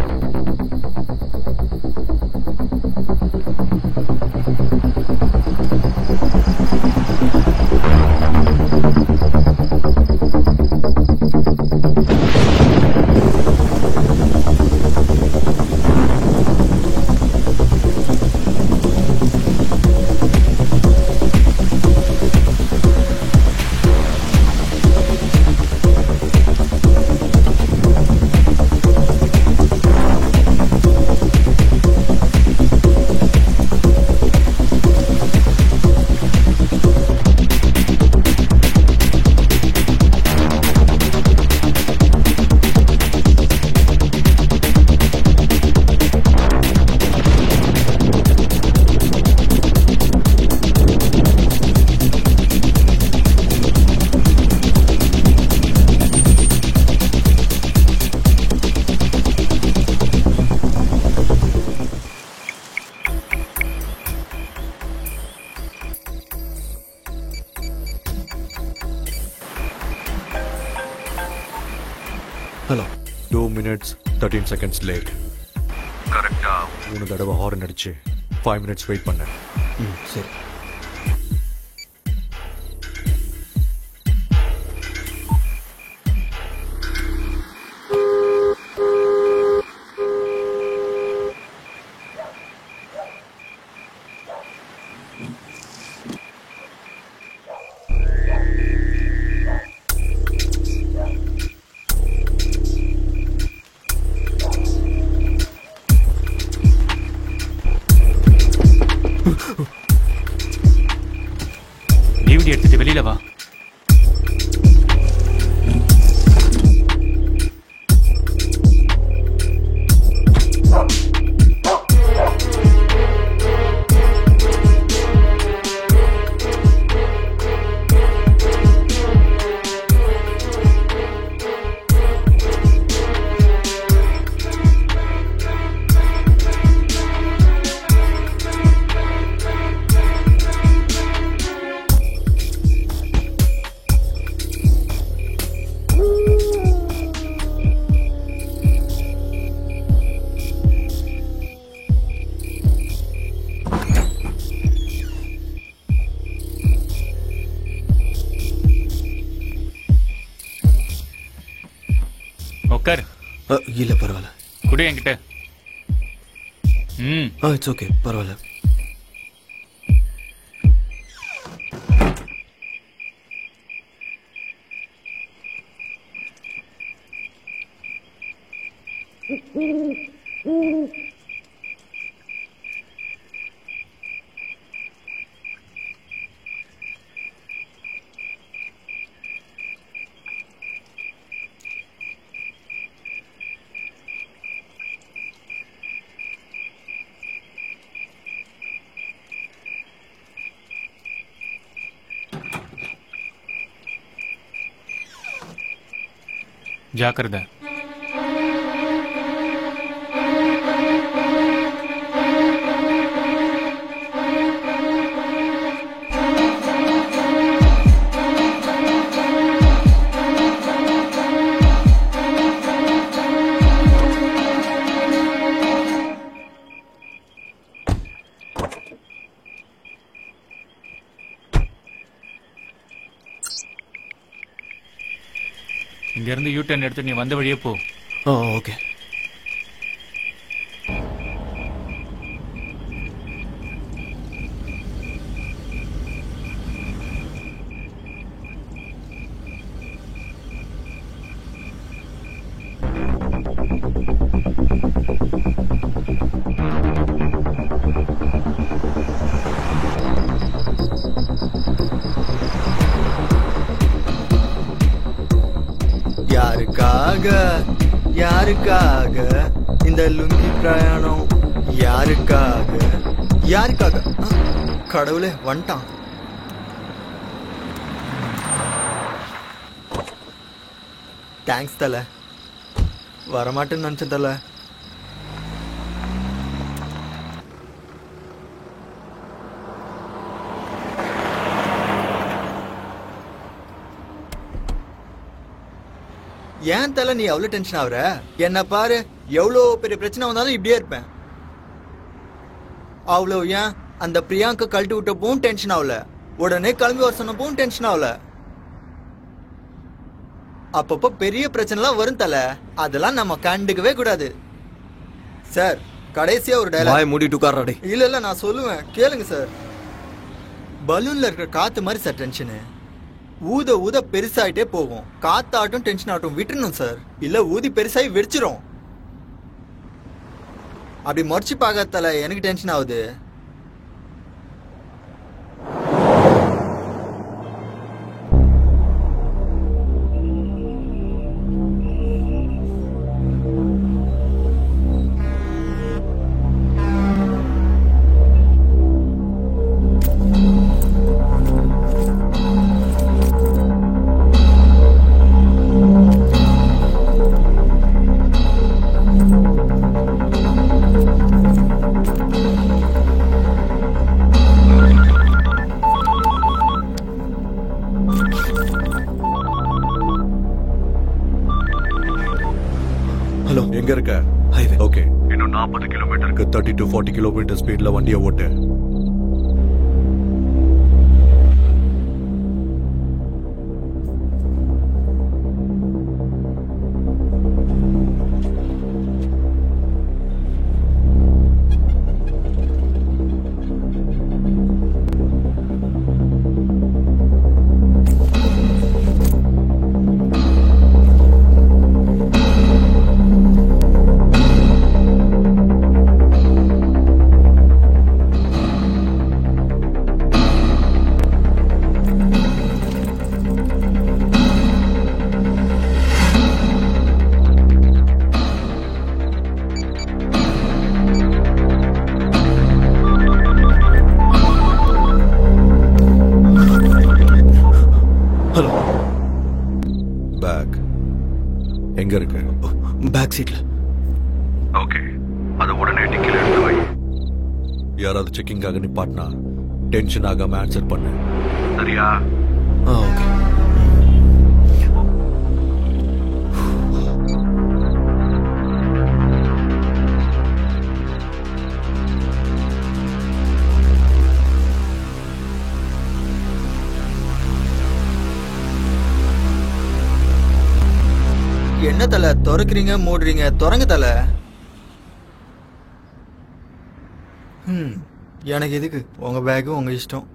ஹலோ. 2 minutes 13 seconds late. கரெக்டா 3 தடவை ஹார்ன் அடிச்சு 5 minutes வெயிட் பண்ணேன். சரி. டிவிடி எடுத்துட்டு வெளியில வா. உட்கார். இல்ல பரவாயில்ல. குடு என்கிட்ட. இட்ஸ் ஓகே, பரவாயில்ல. ஜாக்கிரதை. இங்க இருந்து யூ டர்ன் எடுத்து நீ வந்த வழியே போ. ஓகே. யாருக்காக இந்த லுங்கி பிரயாணம்? யாருக்காக யாருக்காக? கடவுளே வந்துட்டான். தேங்க்ஸ் தல. வரமாட்டேன்னு நினைச்சேன் தல. ஏன் தல நீ அவ்வளவு டென்ஷன் ஆகுற? என்ன பாரு, எவ்வளவு பெரிய பிரச்சனை வந்தாலும் இப்படியே இருப்பேன். அவ்வளவு ஏன் அந்த பிரியாங்க கழட்டி விட்டப்பவும் டென்ஷன் ஆகல, உடனே கிளம்பி வர சொன்னப்பவும் டென்ஷன் ஆகல. அப்பப்போ பெரிய பிரச்சனைலாம் வரும் தல, அதெல்லாம் நம்ம கண்டுக்கவே கூடாது. சார் கடைசியா ஒரு டயலாக். மூடிட்டு உட்கார்றாடே. இல்ல இல்ல நான் சொல்லுவேன், கேளுங்க சார். பலூன்ல இருக்கிற காத்து மாதிரி சார் டென்ஷனு. ஊத ஊத பெருசாயிட்டே போகும். காத்தாட்டும் டென்ஷன் ஆகட்டும் விட்டுறணும் சார், இல்ல ஊதி பெருசாகி வெடிச்சிரும். அப்படி மறைச்சு பார்க்கறதால எனக்கு டென்ஷன் ஆகுது. ஹலோ, எங்க இருக்க? ஹைவே. ஓகே, இன்னும் 40 கிலோமீட்டருக்கு 30 to 40 கிலோமீட்டர் ஸ்பீட்ல வண்டியை ஓட்டு. ஹலோ, பேக் எங்க இருக்கு? பேக் சீட்ல. ஓகே, அதை உடனே டிக்கில எடுத்து வை. யாராவது செக்கிங்காக நிப்பாட்டினா டென்ஷன் ஆகாம ஆன்சர் பண்ணு, சரியா? ஓகே. என்ன தல திறக்கிறீங்க மூடுறீங்க? திறங்க தல. எனக்கு எதுக்கு உங்க பேக்கு, உங்க இஷ்டம்.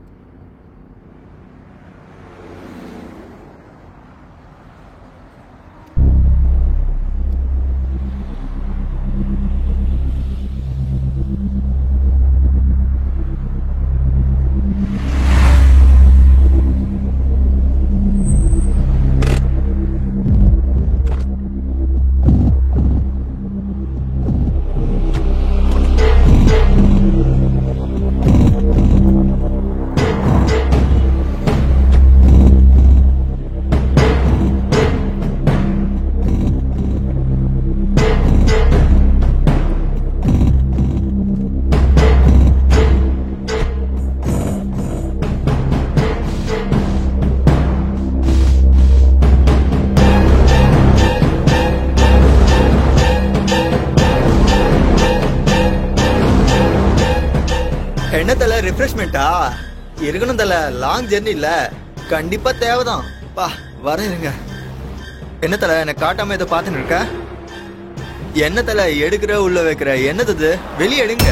என்ன தல ரிஃப்ரெஷ்மெண்டா இருக்கணும் தல, லாங் ஜெர்னி இல்ல, கண்டிப்பா தேவைதான். பா வர இருங்க. என்ன தல என்ன காட்டாம இதை பார்த்துன்னு இருக்க? என்ன தல எடுக்கிற உள்ள வைக்கிற? என்னது வெளியே எடுங்க.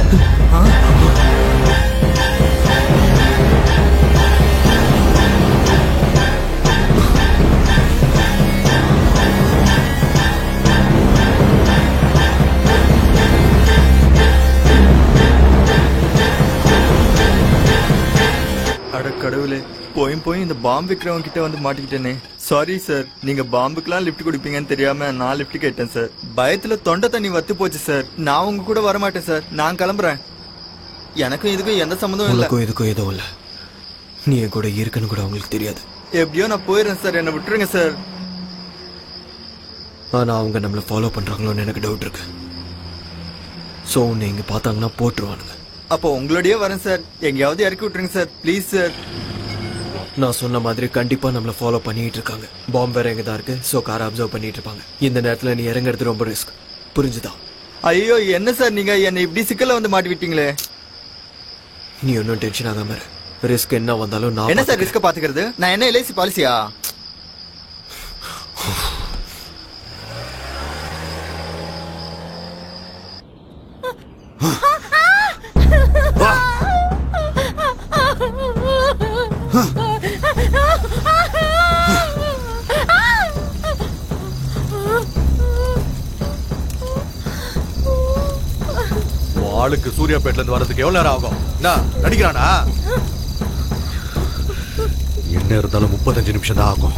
கடவுளே, போய் இந்த பாம்பு விற்கிறவங்க கிட்ட வந்து மாட்டிக்கிட்டேனே. சாரி சார், நீங்க பாம்புக்கெல்லாம் லிஃப்ட் கொடுப்பீங்கன்னு தெரியாம நான் லிஃப்ட் கேட்டேன் சார். பயத்துல தொண்டை தண்ணி வத்து போச்சு சார். நான் உங்க கூட வரமாட்டேன் சார், நான் கிளம்புறேன். எனக்கும் இதுக்கும் எந்த சம்மந்தமும் இல்லை. இதுக்கும் எதுவும் இல்லை. நீ என் கூட இருக்குன்னு கூட அவங்களுக்கு தெரியாது. எப்படியோ நான் போயிடுறேன் சார், என்னை விட்டுருங்க சார். ஆனா அவங்க நம்மளை ஃபாலோ பண்றாங்களோன்னு எனக்கு டவுட் இருக்கு. ஸோ உன்னை இங்க பார்த்தாங்கன்னா போட்டுருவானுங்க. அப்போ உங்களோடய வரேன் சார், எங்கேயாவது இறக்கி விட்டுருங்க சார் ப்ளீஸ் சார். நான் சொன்ன மாதிரி கண்டிப்பா நம்மள ஃபாலோ பண்ணிட்டு இருக்காங்க. பாம்பு வேற எங்க தான் இருக்கு. சோ காரை அப்சர்வ் பண்ணிட்டு இருப்பாங்க. இந்த நேரத்துல நீ இறங்குறது ரொம்ப ரிஸ்க். புரிஞ்சுதா? ஐயோ என்ன சார் நீங்க என்னை இப்படி சிக்கல வந்து மாட்டி விட்டீங்களே. நீ ஒன்னும் டென்ஷன் ஆகாம இரு. ரிஸ்க் என்ன வந்தாலும் நான் என்ன சார் ரிஸ்க் பாத்துக்கிறது? நான் என்ன எல்ஐசி பாலிசியா? ஆளுக்கு சூர்யாபேட்ல இருந்து வரதுக்கு எவ்வளவு நேரம் ஆகும்? நடிக்கிறானா? என்ன இருந்தாலும் 35 நிமிஷம் தான் ஆகும்.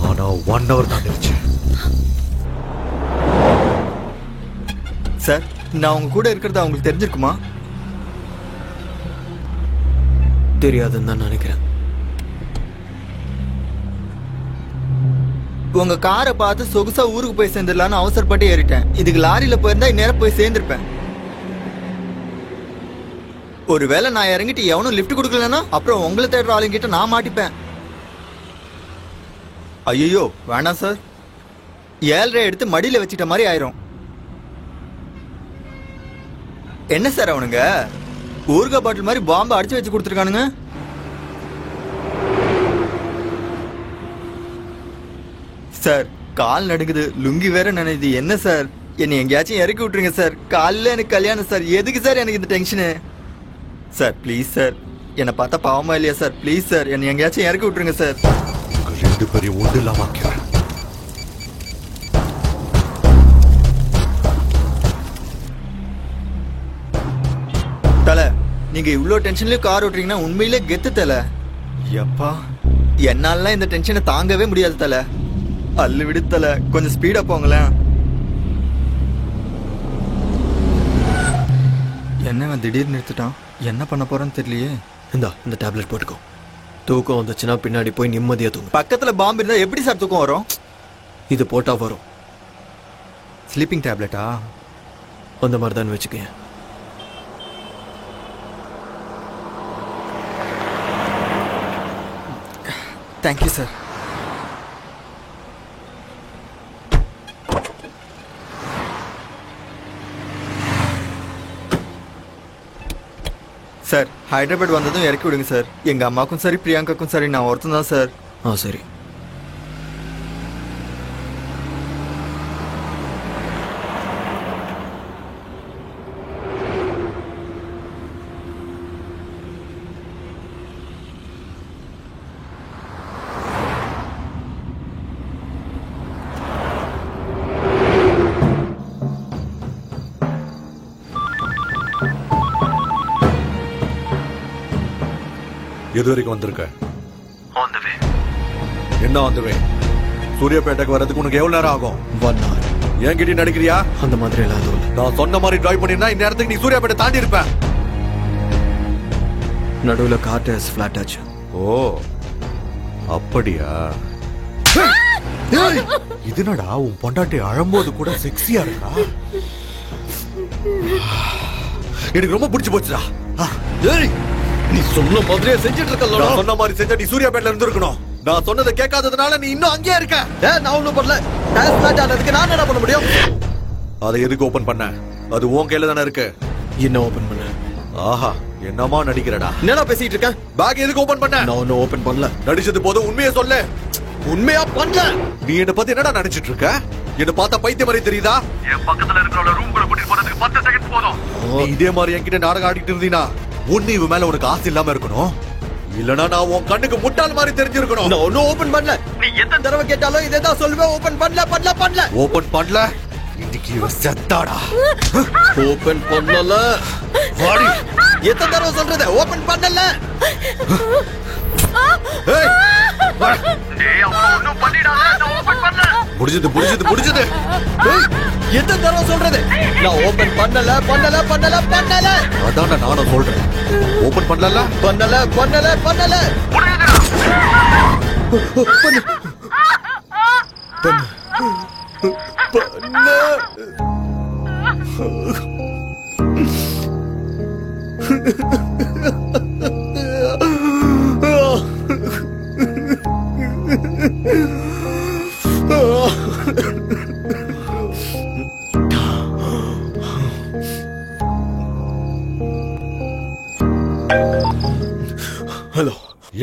ஆனா 1 hour தாண்டிடுச்சு. சார் நான் உங்க கூட இருக்கிறது அவங்களுக்கு தெரிஞ்சிருக்குமா? தெரியாதுன்னு தான் நினைக்கிறேன். உங்க காரை பார்த்து சொகுசா ஊருக்கு போய் சேர்ந்துடலான்னு அவசரப்பட்டு ஏறிட்டேன். இதுக்கு லாரியில போயிருந்தா இந்நேரம் போய் சேர்ந்திருப்பேன். ஒருவேளை நான் இறங்கிட்டு எவனும் லிஃப்ட் கொடுக்கலன்னா அப்புறம் உங்களை தேடுற ஆளுங்கிட்ட நான் மாட்டிப்பேன். ஐயோ வேணாம் சார், 7.5 எடுத்து மடியில வச்சிட்ட மாதிரி ஆயிரும். என்ன சார் அவனுங்க ஊர்கா பாட்டில் மாதிரி பாம்பை அடிச்சு வச்சு கொடுத்துருக்கானுங்க. சார் கால் நடுங்குது, லுங்கி வேற நினைது. என்ன சார் என்னை எங்கேயாச்சும் இறக்கி விட்டுருங்க சார். காலைல எனக்கு கல்யாணம் சார். எதுக்கு சார் எனக்கு இந்த டென்ஷனு? சார் ப்ளீஸ் சார், என்னை பார்த்தா பாவமா இல்லையா சார்? ப்ளீஸ் சார் என்னை எங்கேயாச்சும் இறக்கி விட்டுருங்க சார். 2 பேரையும் ஒன்று இல்லாம ஆக்கிறேன். தல நீங்க இவ்ளோ டென்ஷன்லயும் கார் ஓட்டுறீங்கன்னா உண்மையிலே கெத்து தல. எப்பா என்னால இந்த டென்ஷனை தாங்கவே முடியாது தல. அள்ளு விடு தல, கொஞ்சம் ஸ்பீடா போங்களேன். என்ன திடீர்னு நிறுத்திட்டான்? என்ன பண்ண போறேன்னு தெரியலையே. இந்த டேப்லெட் போட்டுக்கோ. தூக்கம் வந்துச்சுன்னா பின்னாடி போய் நிம்மதியா தூங்கும். பக்கத்துல பாம்பு இருந்தா எப்படி சார் தூக்கம் வரும்? இது போட்டா வரும். ஸ்லீப்பிங் டேப்லெட்டா? அந்த மாதிரி தான் வச்சுக்கேன். Thank you sir. சார் ஹைதராபாத் வந்ததும் இறக்கி விடுங்க சார். எங்க அம்மாக்கும் சரி பிரியாங்காக்கும் சரி நான் ஒருத்தன் தான் சார். சரி. எது வரைக்கும் வந்திருக்க? என்ன வந்துவே? சூர்யாபேட்டைக்கு வரதுக்கு உனக்கு எவ்வளவு நேரம் ஆகும்? 1 hour. என்கிட்ட நடிக்கிறியா? அந்த மாதிரி எல்லாம் எதுவும் இல்லை. நான் சொன்ன மாதிரி டிரைவ் பண்ணிருந்தா இந்த நேரத்துக்கு நீ சூர்யாபேட்டை தாண்டி இருப்ப. நடுவுல கார் டயர்ஸ் ஃபிளாட் ஆச்சு. ஓ அப்படியா? இதுனடா உன் பொண்டாட்டி அழும்போது கூட செக்ஸியா இருக்கா? எனக்கு ரொம்ப பிடிச்சு போச்சுடா. நீ சொன்ன மாதிரியே செஞ்சுட்டு இருக்கல. நான் சொன்ன மாதிரி செஞ்சா நீ சூர்யாபேட்ல இருந்து இருக்கணும். நான் சொன்னதை கேட்காததுனால நீ இன்னும் அங்கேயே இருக்க. நான் ஒண்ணும் பண்ணல. டயர்ஸ் ஃபிளாட் ஆனதுக்கு நான் என்ன பண்ண முடியும்? அதை எதுக்கு ஓபன் பண்ண? அது உன் கையில தானே இருக்கு. என்ன ஓபன் பண்ண? ஆஹா என்னமா நடிக்கிறடா? என்னடா பேசிட்டு இருக்க? பேக் எதுக்கு ஓபன் பண்ண? நான் ஒன்னும் ஓபன் பண்ணல. நடிச்சது போதும், உண்மையை சொல்லு. உண்மையா பண்ணல. நீ என்ன பத்தி என்னடா நினைச்சிட்டு இருக்க? என்ன பார்த்தா பைத்திய மாதிரி தெரியுதா? என் பக்கத்துல இருக்கிற ரூம்குள்ள கூட்டிட்டு போறதுக்கு 10 செகண்ட் போதும். நீ இதே மாதிரி என்கிட்ட நாடகம் ஆடிட்டு இருந்தீனா ஒண்ணு இவ மேல உனக்கு ஆசை இல்லாம இருக்கணும், இல்லனா நான் உன் கண்ணுக்கு முட்டாள் மாதிரி தெரிஞ்சிருக்கணும். நான் ஒன்னும் ஓபன் பண்ணல. நீ எத்தனை தடவை கேட்டாலும் இதே தான் சொல்லுவேன். ஓபன் பண்ணல. ஓபன் பண்ணல? இன்னைக்கு இவ செத்தாடா. ஓபன் பண்ணல. வாடி. எத்தனை தடவை சொல்றது? ஓபன் பண்ணல. ஏய், வா. டேய், அவன் ஒண்ணும் பண்ணிடாத. நான் ஓபன் பண்ணல. முடிஞ்சது. ஏய், எத்தனை தடவை சொல்றது? நான் ஓபன் பண்ணல. அதான் நானும் சொல்றேன். ஓபன் பண்ணல. பண்ணல. ஹலோ,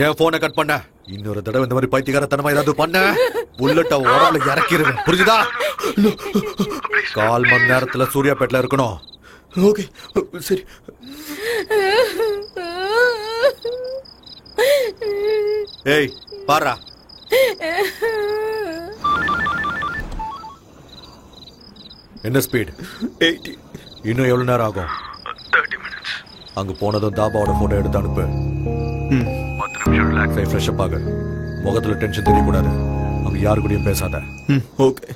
ஏன் போனை கட் பண்ண? இன்னொரு தடவை இந்த மாதிரி பைத்தியக்காரத்தனமா ஏதாவது பண்ண புல்லட்ட உடம்புல இறக்கிருவேன். புரிஞ்சுதா? 1/4 மணி நேரத்துல சூர்யாபேட்ல இருக்கணும். ஓகே, சரி. ஏய், பாரா. என்ன ஸ்பீட்? 80. இன்னும் எவ்வளவு நேரம் ஆகும்? 30 minutes. அங்க போனதும் தாபாவோட போட்டோ எடுத்து அனுப்பு. 10 நிமிஷம் ரிலாக்ஸ் ஆகி ஃப்ரெஷ் அப் ஆகு. முகத்துல டென்ஷன் தெரியக்கூடாது. அங்க யாரு கூடயும் பேசாத. ஓகே.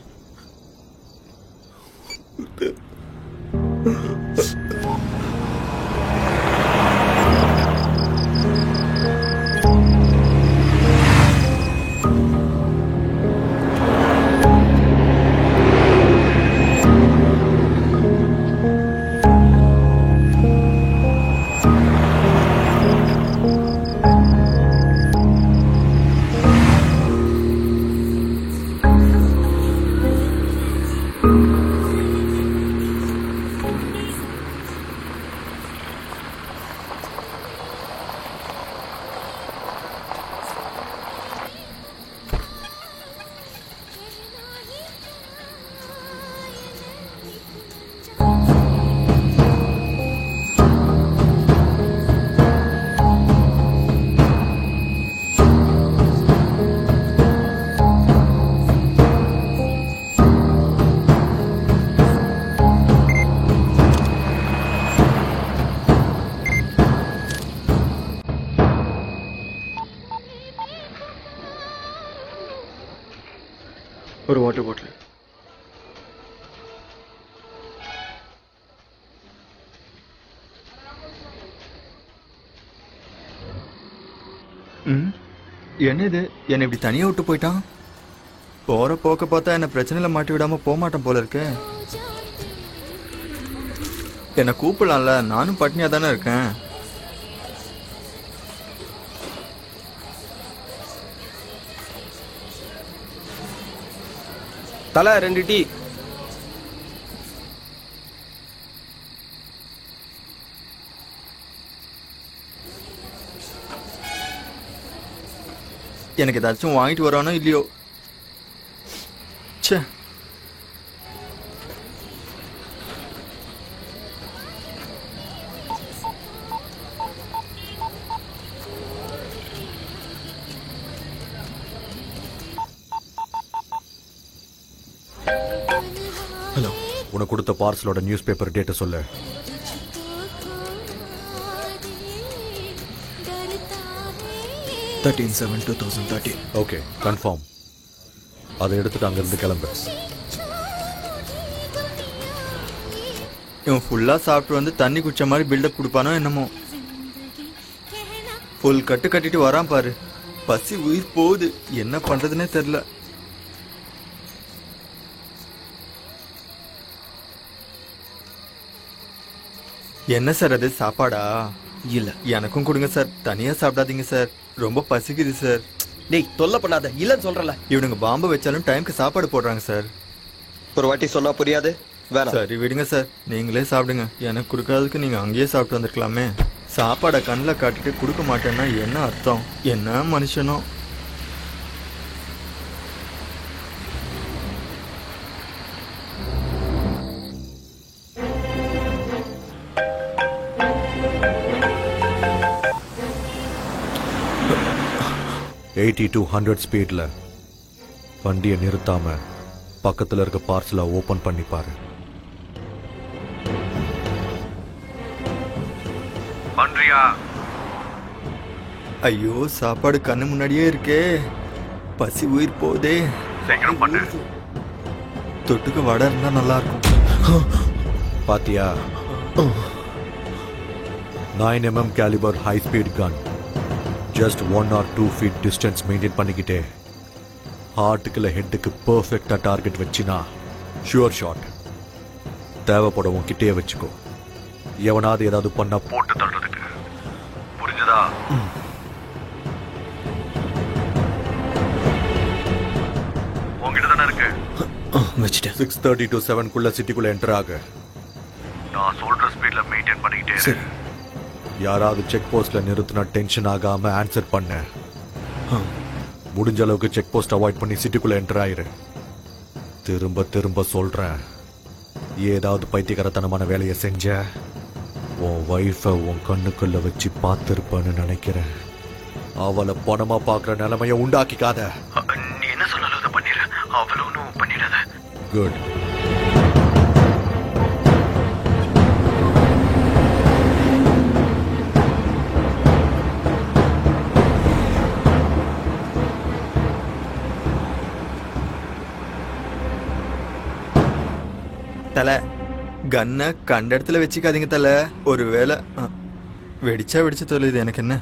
ஒரு வாட்டர் பாட்டில். என்ன இது? என்னை இப்படி தனியா விட்டு போயிட்டான். போற போக்க பார்த்தா என்ன பிரச்சனையில மாட்டி விடாம போக மாட்டேன் போல இருக்கு. என்னை கூப்பிடலாம்ல, நானும் பட்னியா தானே இருக்கேன். தலை 2 டீ. எனக்கு ஏதாச்சும் வாங்கிட்டு வரானோ இல்லையோ. ச்சே. ஹலோ, உனக்கு கொடுத்த பார்சலோட நியூஸ் பேப்பர் டேட்டை சொல்லு. 13/7/2013. Okay, confirm. அதை எடுத்துட்டு அங்கிருந்து கிளம்பு. இவன் ஃபுல்லா சாப்பிட்டு வந்து தண்ணி குடிச்ச மாதிரி பில்டப் கொடுப்பானோ என்னமோ. ஃபுல் கட்டு கட்டிட்டு வரான் பாரு. பசி உயிர் போகுது, என்ன பண்றதுன்னே தெரியல. என்ன சார் அது, சாப்பாடா? இல்ல. எனக்கும் கொடுங்க சார், தனியா சாப்பிடாதீங்க சார், ரொம்ப பசிக்குது சார். டேய் தொல்லை பண்ணாத, இல்லன்னு சொல்றல. இவனுங்க பாம்பு வச்சாலும் டைம்க்கு சாப்பாடு போடுறாங்க சார். ஒரு வாட்டி சொன்னா புரியாது, வேணாம். சரி விடுங்க சார், நீங்களே சாப்பிடுங்க. எனக்கு கொடுக்காததுக்கு நீங்க அங்கேயே சாப்பிட்டு வந்திருக்கலாமே. சாப்பாடை கண்ணில் காட்டிட்டு கொடுக்க மாட்டேன்னா என்ன அர்த்தம்? என்ன மனுஷனோ. $80 to 100 ஸ்பீட்ல வண்டியை நிறுத்தாம பக்கத்துல இருக்க பார்சலை ஓபன் பண்ணி பாரு. பண்றியா? ஐயோ சாப்பாடு கண்ணு முன்னாடியே இருக்கே, பசி உயிர் போதே. சீக்கிரம் பண்ணு. தொட்டுக்கு வடை இருந்தா நல்லா இருக்கும். பாத்தியா? 9mm caliber high speed gun. Just 1 or 2 feet distance maintain பண்ணிக்கிட்டே ஹார்ட்டுக்குள்ள ஹெட்டுக்கு பர்ஃபெக்டா டார்கெட் வச்சினா ஷுவர் ஷாட். தேவைப்படவும் கிட்டே வச்சுக்கோ. எவனாவது ஏதாவது பண்ணா போட்டு தள்ளுறதுக்கு. புரிஞ்சதா? உங்ககிட்ட தானே இருக்கு. வச்சுட்டேன். 6:30 to 7 குள்ள சிட்டிக்குள்ள என்டர் ஆகு. நான் சொல்ற ஸ்பீட்ல மெயின்டைன் பண்ணிக்கிட்டே இரு. யாராவது செக் போஸ்ட்ல நிறுத்தினா டென்ஷன் ஆகாம ஆன்சர் பண்ண. முடிஞ்ச அளவுக்கு செக் போஸ்ட் அவாய்ட் பண்ணி சிட்டிக்குள்ள என்டர் ஆயிரு. திரும்ப திரும்ப சொல்றேன், ஏதாவது பைத்தியக்காரத்தனமான வேலையை செஞ்ச உன் வைஃபை உன் கண்ணுக்குள்ள வச்சு பார்த்திருப்பேன்னு நினைக்கிறேன். அவளை பணமா பாக்குற நிலைமைய உண்டாக்கிக்காத. நீ என்ன சொன்னாலும் அதை பண்ணிடு. அவ்வளவு ஒன்றும் பண்ணிடாத. குட். தலை கன்னை கண்ட இடத்துல வச்சுக்காதீங்க தலை. ஒருவேளை வெடிச்சா தொலையுது. எனக்கு என்ன,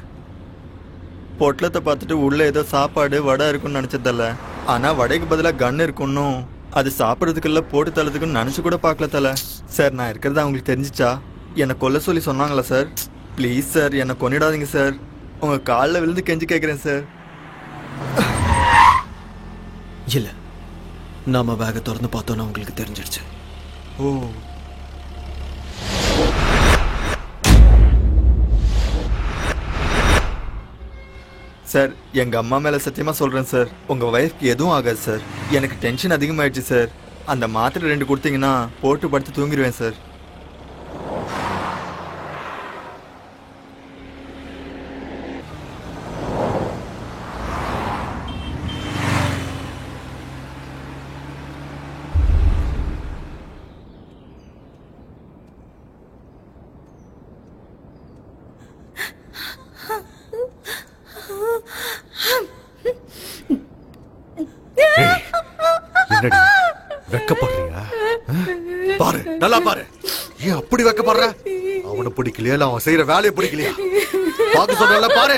பொட்டலத்தை பார்த்துட்டு உள்ள ஏதோ சாப்பாடு வடை இருக்குன்னு நினைச்சதில்ல. ஆனா வடைக்கு பதிலாக கன் இருக்கணும். அது சாப்பிட்றதுக்குள்ள போட்டு தள்ளதுக்குன்னு நினைச்சு கூட பார்க்கல தலை. சார் நான் இருக்கிறதா அவங்களுக்கு தெரிஞ்சிச்சா என்னை கொல்ல சொல்லி சொன்னாங்களா சார்? ப்ளீஸ் சார் என்னை கொன்னிடாதீங்க சார். உங்க காலில் விழுந்து கெஞ்சி கேட்குறேன் சார். இல்ல, நாம பேகை திறந்து பார்த்தோன்னா உங்களுக்கு தெரிஞ்சிடுச்சு. ஓ சார், எங்க அம்மா மேல சத்தியமா சொல்றேன் சார், உங்க வைஃப்க்கு எதுவும் ஆகாது சார். எனக்கு டென்ஷன் அதிகமாயிடுச்சு சார். அந்த மாத்திரை 2 கொடுத்தீங்கன்னா போட்டு படுத்து தூங்கிடுவேன் சார். என்னடி வெக்கப்படுறியா? பாரு, நல்லா பாரு. ஏன் அப்படி வெக்கப்படுற? அவனை பிடிக்கலையா இல்ல அவன் செய்யற வேலையை பிடிக்கலையா? பாக்க சொல்றல பாரு.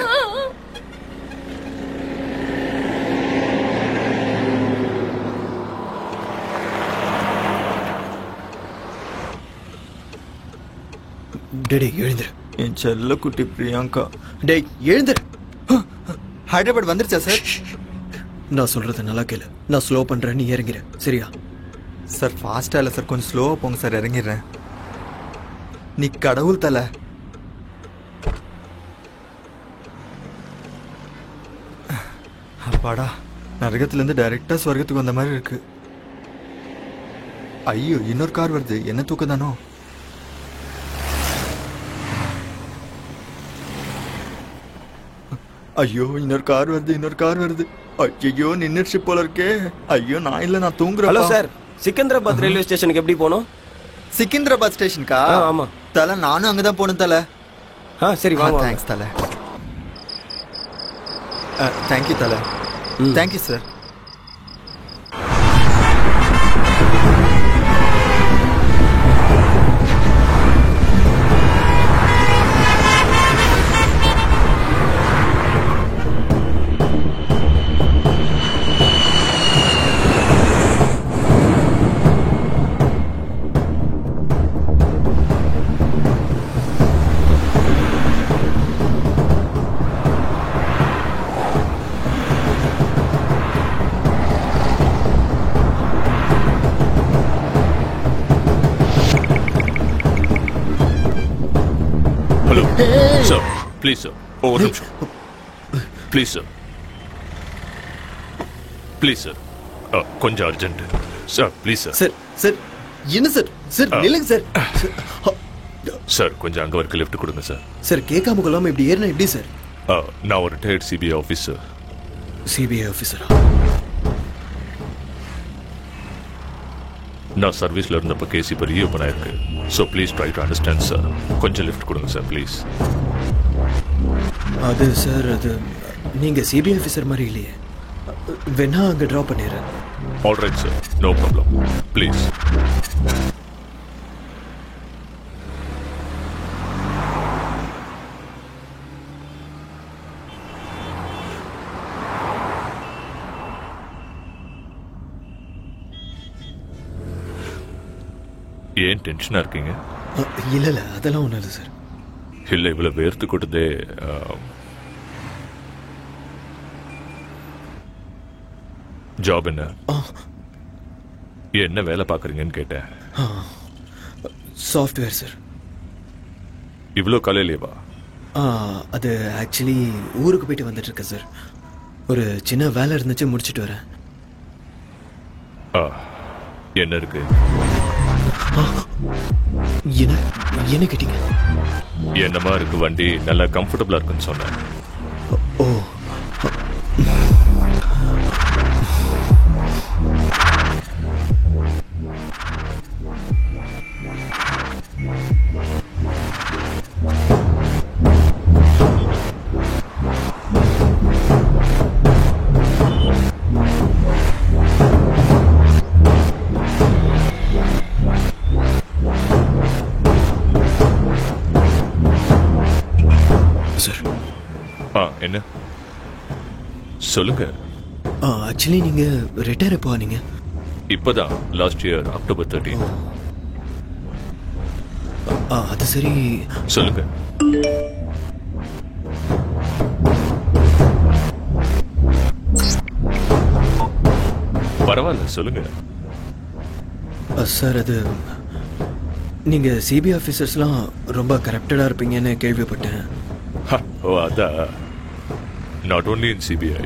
டேய் எழுந்துரு. என் செல்ல குட்டி பிரியங்கா. டேய் எழுந்துரு. ஹைதராபாத் வந்துருச்சா சார்? நான் சொல்றத நல்லா கேளு. நான் ஸ்லோ பண்றேன், நீ இறங்கிற சரியா? சார் ஃபாஸ்டா இல்லை சார், கொஞ்சம் ஸ்லோவாக போங்க சார். இறங்கிடுறேன். நீ கடவுள் தலை. அப்பாடா, நரகத்துலேருந்து டைரெக்டாக ஸ்வர்க்கத்துக்கு வந்த மாதிரி இருக்கு. ஐயோ இன்னொரு கார் வருது. என்ன தூக்கம் தானோ? ஐயோ இன்னொரு கார் வருது. ஐயோ நின்னுச்சு போல இருக்கே. ஐயோ நான் இல்ல, நான் தூங்குறேன். ஹலோ சார், சிக்கந்தராபாத் ரயில்வே ஸ்டேஷனுக்கு எப்படி போகணும்? சிக்கந்தராபாத் ஸ்டேஷனுக்கா? ஆமா தலை, நானும் அங்கதான் போகணும் தலை. சரி வாங்க. தேங்க்ஸ் தலை. தேங்க்யூ தலை. Thank you sir. Hello. Sir, please, sir. Over the show. Please, sir. Please, sir. கொஞ்சம் urgent. Sir, please, sir. Sir என்ன சார்? சார் நில்லுங்க சார். சார் கொஞ்சம் அங்க வரைக்கும் லிஃப்ட் கொடுங்க சார். சார் கேட்காம கொள்ளாம இப்படி ஏறினா எப்படி சார்? நான் ஒரு ரிட்டையர்ட் சிபிஐ ஆஃபீஸர். சிபிஐ ஆஃபீஸரா? நான் சர்வீஸ்ல இருந்தப்ப கேஸ் இப்போ ரீஓபன் ஆயிருக்கு. So please try to understand sir. கொஞ்சம் லிஃப்ட் கொடுங்க சார் ப்ளீஸ். அது சார், அது நீங்க சிபிஐ ஆஃபீஸர் மாதிரி இல்லையே. வேணா அங்க ட்ராப் பண்ணிடுறேன். Alright sir, no problem, please. ஏன் டென்ஷனா இருக்கீங்க? இல்ல இல்ல, அதெல்லாம் ஒண்ணும் இல்லை சார். இல்லை, இவ்வளவு வேர்த்து கொட்டுதே. ஜாப் என்ன? என்ன வேலை பார்க்குறீங்கன்னு கேட்டேன். Software sir. இவ்வளோ காலையிலேவா? அது ஆக்சுவலி ஊருக்கு போயிட்டு வந்துட்டு இருக்கேன் சார். ஒரு சின்ன வேலை இருந்துச்சு, முடிச்சுட்டு வரேன். என்ன இருக்கு? என்ன கேட்டீங்க? என்னமா இருக்கு வண்டி? நல்லா கம்ஃபர்டபுளா இருக்குன்னு சொன்னேன். ஓ, என்ன சொல்லுங்க. ஆக்சுவலி நீங்க ரிட்டையர் எப்போ ஆனீங்க? இப்பதான் லாஸ்ட் இயர் அக்டோபர் 13. அது சரி, சொல்லுங்க. பரவாயில்ல, சொல்லுங்க சார். அது நீங்க சிபிஐ ஆஃபீஸர்ஸ்லாம் ரொம்ப கரப்டடா இருப்பீங்கன்னு கேள்விப்பட்டேன். ஓ, அதான். Not only in CBI,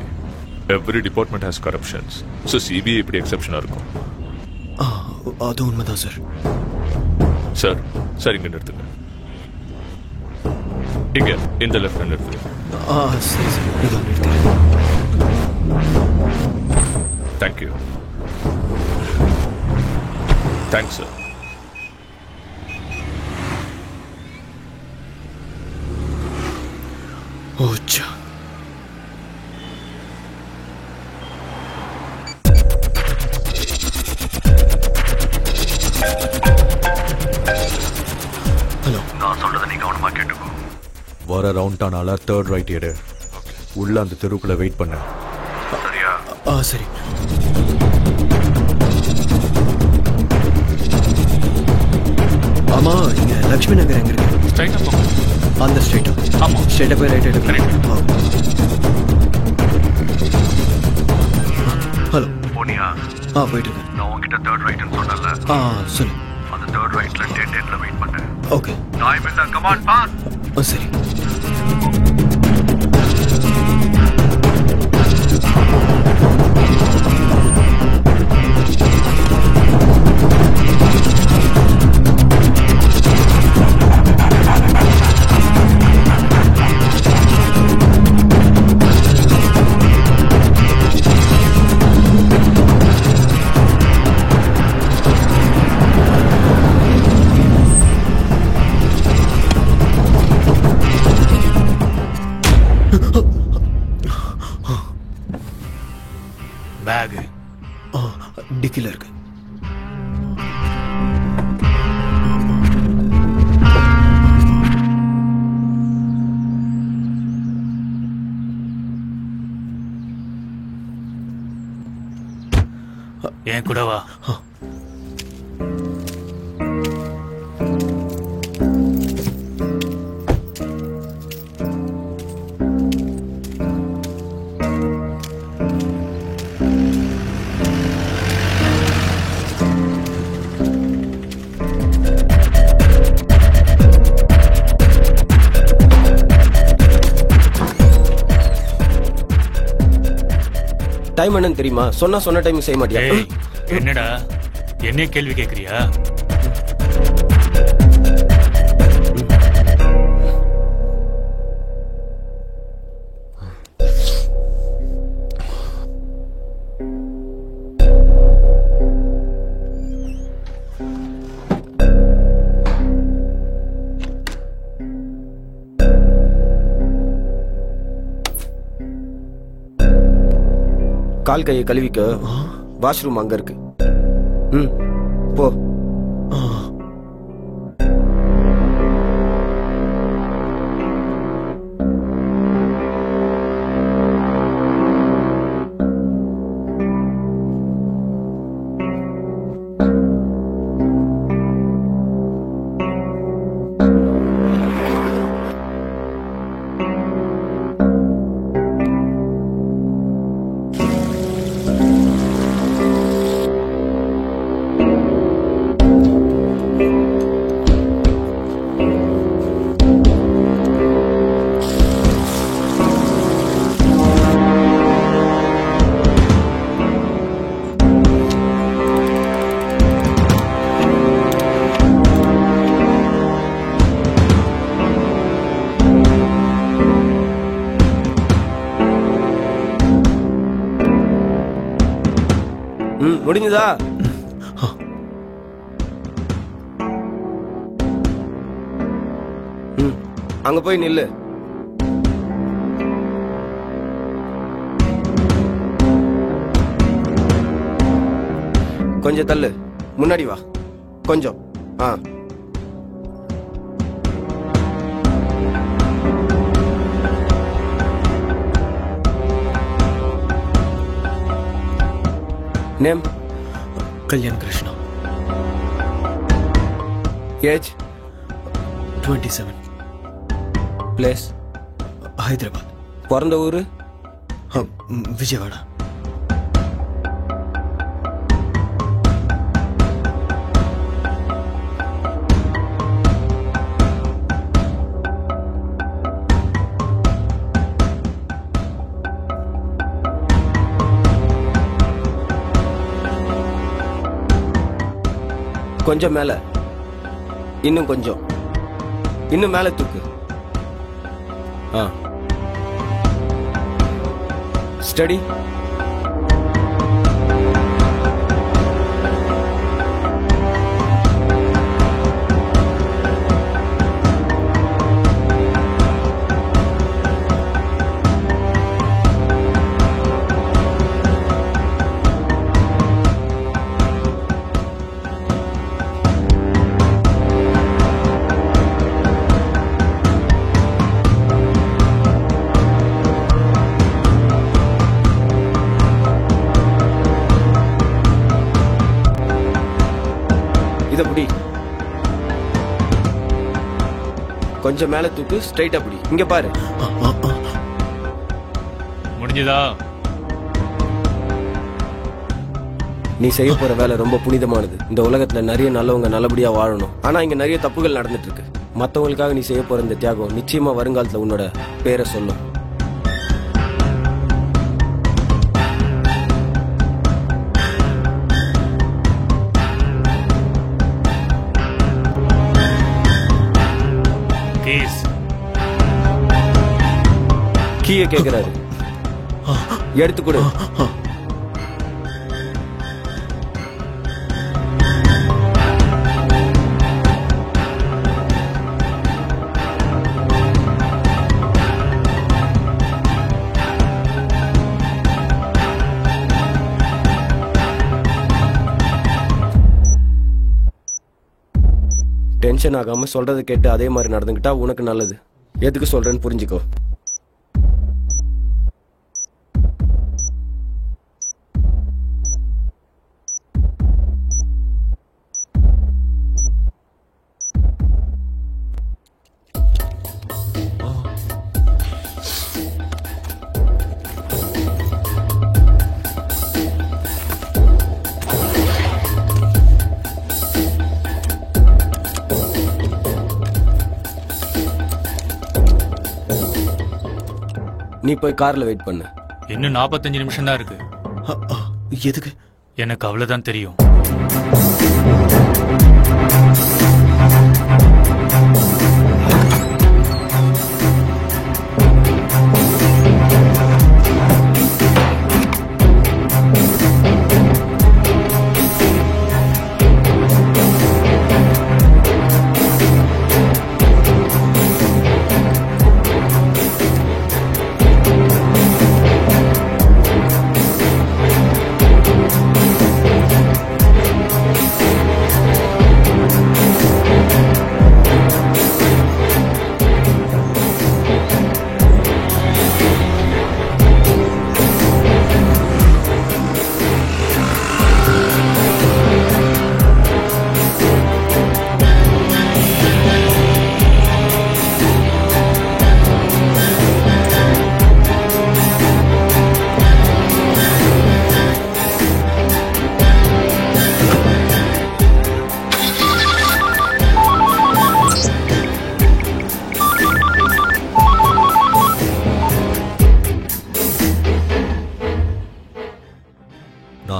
every department has corruptions. So CBI இப்படி எக்ஸெப்ஷனா இருக்கும். அது உண்மைதான் சார். சார், சார் இங்க நிறுத்துங்க. இங்க இந்த லெஃப்ட் நிறுத்துங்க. சரி சார், இதோ நிறுத்துங்க. தேங்க்யூ. Thanks sir. ஓச்சா. ஹலோ, நான் சொல்றதை நீ கவனமா கேட்டுக்கோ. வர ரவுண்ட் ஆனால தேர்ட் ரைட் எடு. உள்ள அந்த தெருக்குள்ள வெயிட் பண்ண. சரியா? சரி. ஆமா, இங்க லட்சுமி நகர் எங்க இருக்கு? ஸ்ட்ரைட்டா போங்க. அந்த ஸ்ட்ரைட்டா? ஆமா. ஸ்ட்ரைட்டா போய் ரைட் எடுக்கிறேன். ஹலோ. போனியா? போயிட்டு இருக்கேன். நான் உன்கிட்ட தேர்ட் ரைட்னு சொன்னல. சொல்லு. அந்த தேர்ட் ரைட்ல 10 வெயிட் பண்ணு. ஓகே. டைம் இல்ல, கம் ஆன் பாஸ். சரி. பேக் டிக்கில இருக்கு. ஏன் கூட வா. டைம் என்னன்னு தெரியுமா? சொன்ன டைம் செய்ய மாட்டியா? என்னடா என்ன கேள்வி கேக்குறியா? கால் கையை கழுவிக்க வாஷ்ரூம் அங்க இருக்கு. ம் போ. முடிஞ்சதா? அங்க போய் நில்லு. கொஞ்சம் தள்ளு, முன்னாடி வா கொஞ்சம். Name? Kalyan Krishna. Age? 27. Place? Hyderabad. பிறந்த ஊரு? விஜயவாடா. கொஞ்சம் மேல, இன்னும் கொஞ்சம், இன்னும் மேல தூக்கு. ஸ்டடி. கொஞ்சம் மேல தூக்கு, ஸ்ட்ரைட்டா பிடி. இங்க பாரு. முடிஞ்சதா? நீ செய்ய போற வேலை ரொம்ப புனிதமானது. இந்த உலகத்துல நிறைய நல்லவங்க நல்லபடியா வாழணும். ஆனா இங்க நிறைய தப்புகள் நடந்துட்டு இருக்கு. மத்தவங்களுக்காக நீ செய்ய போற இந்த தியாகம் நிச்சயமா வருங்காலத்துல உன்னோட பேரை சொல்லும். கீழே கேக்குறாரு, எடுத்து கொடு. டென்ஷன் ஆகாம சொல்றதை கேட்டு அதே மாதிரி நடந்துக்கிட்டா உனக்கு நல்லது. எதுக்கு சொல்றேன்னு புரிஞ்சுக்கோ. நீ போய் கார்ல வெயிட் பண்ணு. இன்னும் 45 நிமிஷம் தான் இருக்கு. எதுக்கு? எனக்கு அவ்வளவுதான் தெரியும்.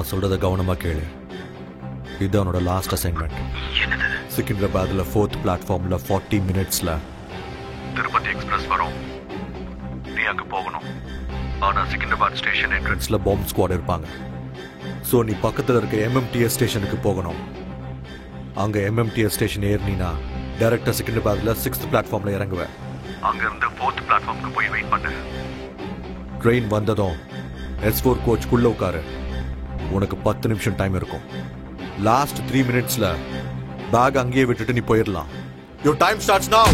நான் சொல்றத கவனமா கேளு. இது அவனோட லாஸ்ட் அசைன்மெண்ட். சிக்கிந்திராபாத்ல 4th பிளாட்ஃபார்ம்ல 40 மினிட்ஸ்ல திருப்பதி எக்ஸ்பிரஸ் வரும். நீ அங்க போகணும். ஆனா சிக்கிந்திராபாத் ஸ்டேஷன் என்ட்ரன்ஸ்ல பாம்பு ஸ்குவாட் இருப்பாங்க. ஸோ நீ பக்கத்துல இருக்க MMTS ஸ்டேஷனுக்கு போகணும். அங்க MMTS ஸ்டேஷன் ஏறினா டைரக்டா சிக்கிந்திராபாத்ல 6th பிளாட்ஃபார்ம்ல இறங்குவேன். அங்க இருந்து 4th பிளாட்ஃபார்முக்கு போய் வெயிட் பண்ணு. ட்ரெயின் வந்ததும் S4 கோச்சுக்குள்ள உட்காரு. உனக்கு 10 நிமிஷம் டைம் இருக்கும். லாஸ்ட் 3 மினிட்ஸ்ல பேக் அங்கேயே விட்டுட்டு நீ போயிடலாம். யுவர் டைம் ஸ்டார்ட்ஸ் நவ.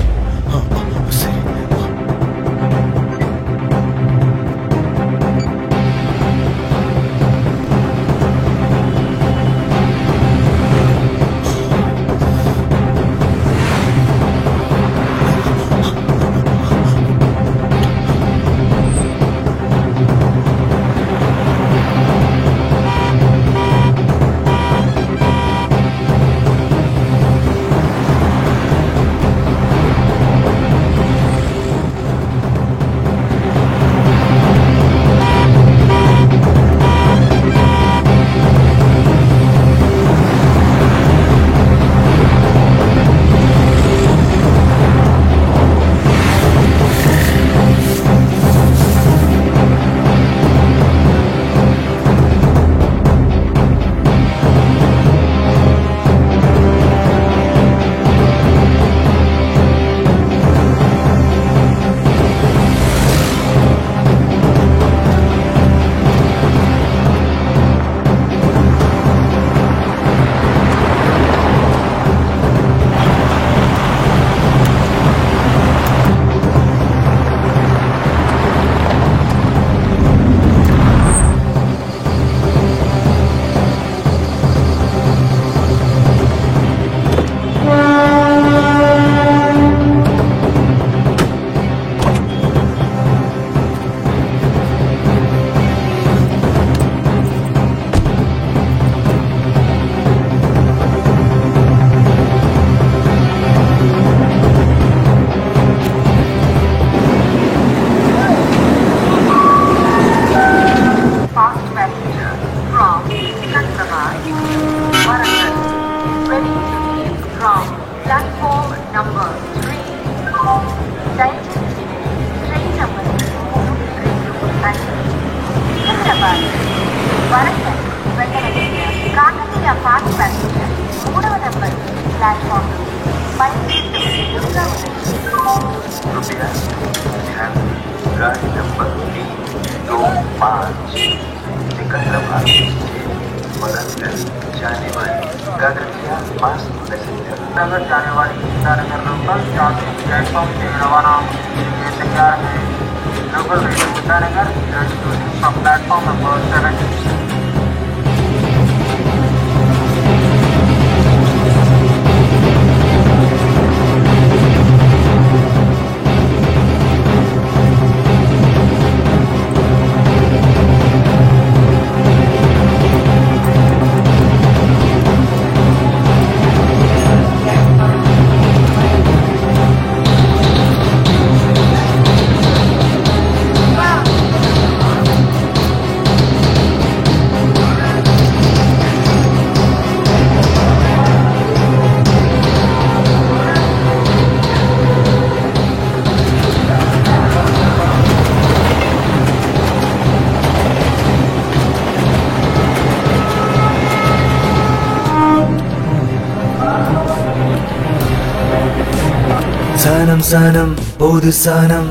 சனம் பொது சனம்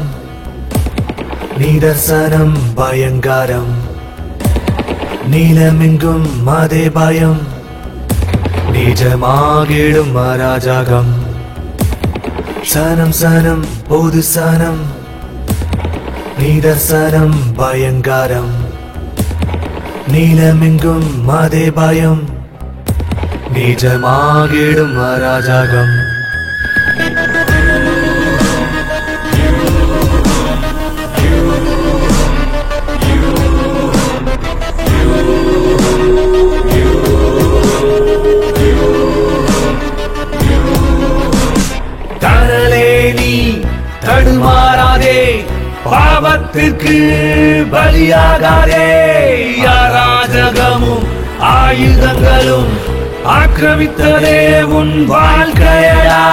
நிதர்சனம் பயங்காரம் நீலமெங்கும் அதே பயம் நிஜமாகிடும் அராஜகம் சனம் பொது சனம் நிதர்சனம் பயங்காரம் நீலமெங்கும் அதே பயம் நிஜமாகிடும் அராஜகம் தடுமாறாதே பாவத்திற்கு பலியாகாதே அராஜகமும் ஆயுதங்களும் ஆக்கிரமித்ததே உன் வாழ்க்கையடா.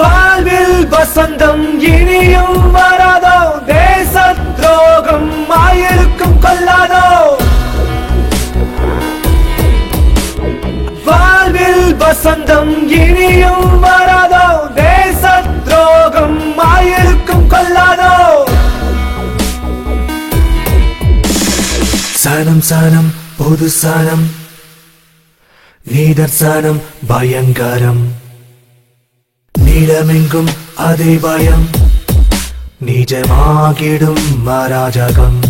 வாழ்வில் வசந்தம் இனியும் வராதோ, தேச துரோகம் ஆயிருக்கும் கொள்ளாதோ. வாழ்வில் வசந்தம் இனியும் வராதோ, தேச துரோகம் ஆயிருக்கும் கொள்ளாதோ. சனம் சனம் பொது சனம், நீதர்சனம் பயங்கரம். நீளமெங்கும் அதே பயம், நிஜமாகிடும் அராஜகம்.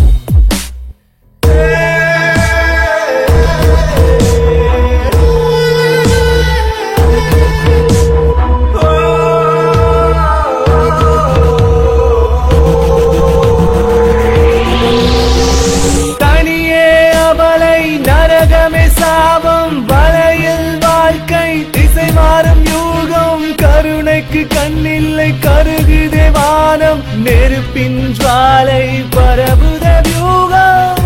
தனியே அவளை நரகமே சாபம், வலையில் வாழ்க்கை திசை மாறும் யூகம். கருணைக்கு கண்ணில்லை கருகுதே வானம், நெருப்பின் ஜுவாலை பரவுத வியூகம்.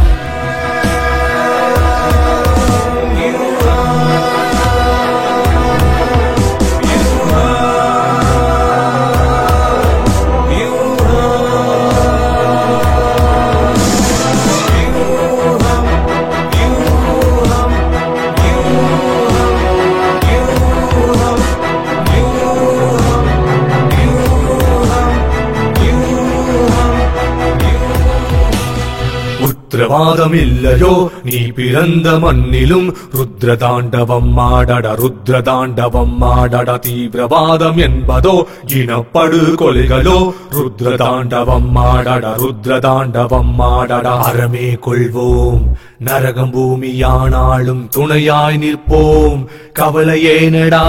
உத்திரவாதம் இல்லையோ நீ பிறந்த மண்ணிலும், ருத்ர தாண்டவம் ஆடட ருத்ர தாண்டவம் ஆடட. தீவிரவாதம் என்பதோ இனப்படு கொலைகளோ, ருத்ர தாண்டவம் ஆடட ருத்ர தாண்டவம் ஆடட. அறமே கொள்வோம் நரகம் பூமியானாலும் துணையாய் நிற்போம். கவலையேனடா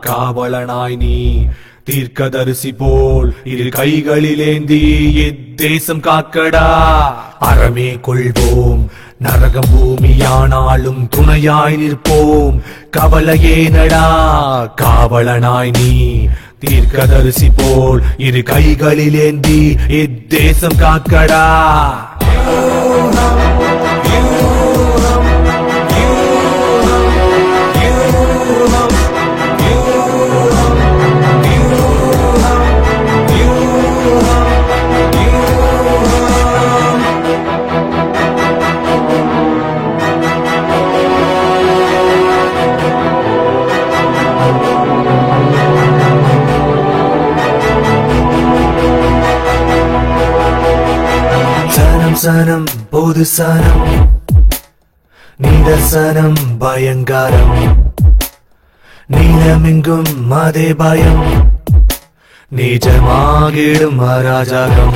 காவலனாய் நீ, தீர்க்கதரிசி போல் இரு கைகளிலேந்தி இத்தேசம் காக்கடா. அறமே கொள்வோம் நரகம் பூமியானாலும் துணையாய் நிற்போம். கவலையேனடா காவலனாய் நீ, தீர்க்கதரிசி போல் இரு கைகளிலேந்தி இத்தேசம் காக்கடா. சனம் பொது சனம், நீதர்சனம் பயங்கரம். நீளமெங்கும் அதே பயம், நிஜமாகிடும் அராஜகம்.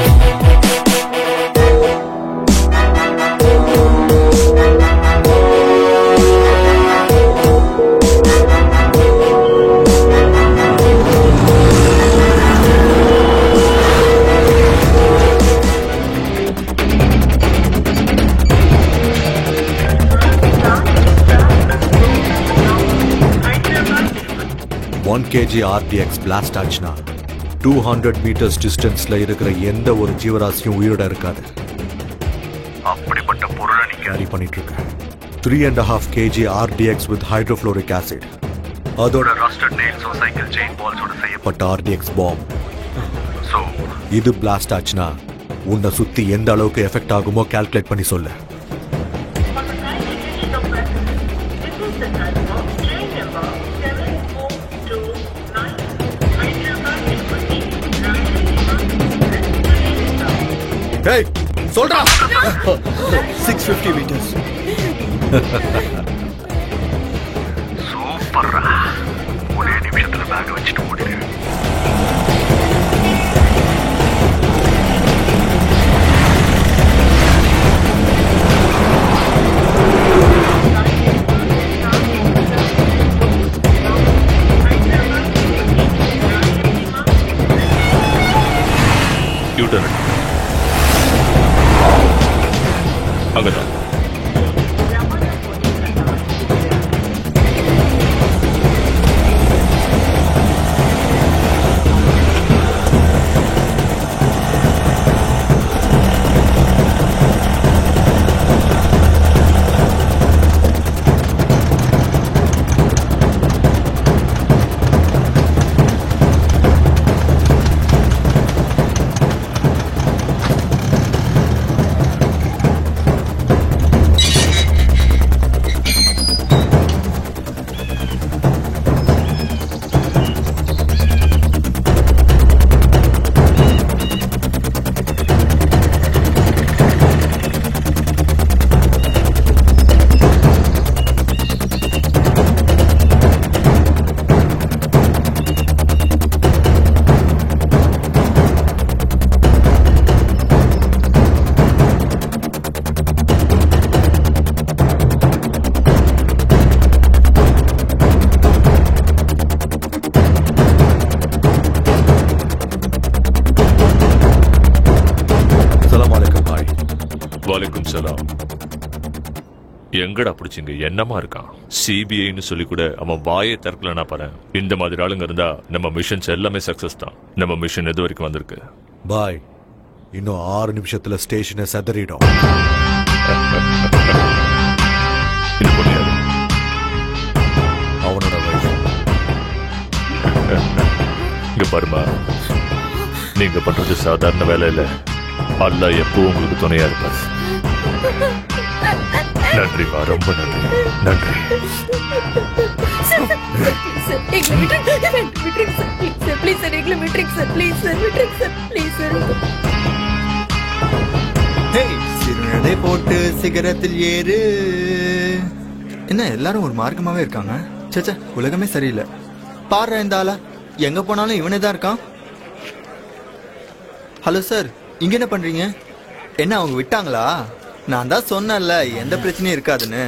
kg RDX பிளாஸ்ட் ஆச்சுன்னா 200 மீட்டர்ஸ் டிஸ்டன்ஸ்ல இருக்கிற எந்த ஒரு ஜீவராசியும் உயிரோட இருக்காது. அப்படிப்பட்ட பொருளை நீ கேரி பண்ணிட்டு இருக்க. 3.5 kg RDX with hydrofluoric acid, அதோட ரஸ்டட் நெயில்ஸோ சைக்கிள் செயின் பால்ஸோட செய்யப்பட்ட RDX பாம். ஸோ இது பிளாஸ்ட் ஆச்சுன்னா உன்னை சுத்தி எந்த அளவுக்கு எஃபெக்ட் ஆகுமோ கால்குலேட் பண்ணி சொல்லு. Hey, சொல்றா. 650 meters. சூப்பர்ரா. ஒரே நிமிஷத்துல பேக் வச்சுட்டு ஓடிடு. யூட்டர்ன் அங்கதான். சலாம் எங்கடா பிடிச்சிங்க என்னமா இருக்கான் சிபிஐன்னு சொல்லி கூட அவன் வாயை திறக்கலனா பாரு இந்த மாதிரி ஆளுங்க இருந்தா நம்ம மிஷன்ஸ் எல்லாமே சக்சஸ் தான் நம்ம மிஷன் எது வரைக்கும் வந்திருக்கு பாய் இன்னும் 6 நிமிஷத்துல ஸ்டேஷனை செதறிடும் இது புரியாது அவனோட வயசு இங்க பாருமா நீங்க பண்றது சாதாரண வேலை இல்ல அல்லாஹ் எப்பவும் உங்களுக்கு துணையா இருப்பாரு நன்றிமா ரொம்ப நன்றி நன்றி சிறுநடை போட்டு சிகரத்தில் ஏறு. என்ன எல்லாரும் ஒரு மார்க்கமாவே இருக்காங்க? சச்சா உலகமே சரியில்லை. பாரு இந்த ஆளா எங்க போனாலும் இவனே தான் இருக்கான். ஹலோ சார், இங்க என்ன பண்றீங்க? என்ன அவங்க விட்டாங்களா? நான் தான் சொன்னேன்ல எந்த பிரச்சனையும் இருக்காதுன்னு.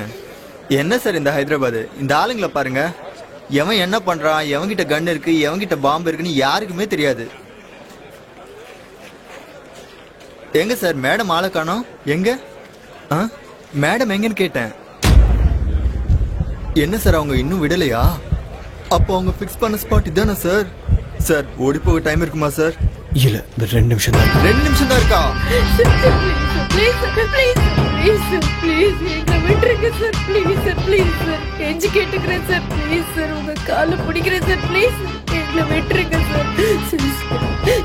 என்ன சார் இந்த ஹைதராபாத் இந்த ஆளுங்களை பாருங்க. எவன் என்ன பண்றான், எவன்கிட்ட கன் இருக்கு, எவன்கிட்ட பாம்பு இருக்குன்னு யாருக்குமே தெரியாது. எங்க சார் மேடம் ஆளை காணோம்? எங்க மேடம் எங்கன்னு கேட்டேன். என்ன சார் அவங்க இன்னும் விடலையா? அப்போ அவங்க பிக்ஸ் பண்ண ஸ்பாட் இதானே சார்? சார் ஓடி போக டைம் இருக்குமா சார்? இல்ல 2 நிமிஷம் தான். 2 நிமிஷம் தான் இருக்கா? கெஞ்சி கேட்டுக்கிறேன் சார், ப்ளீஸ் சார், உங்க காலை பிடிக்கிறேன் சார், ப்ளீஸ் எங்களை விட்டுருங்க சார்.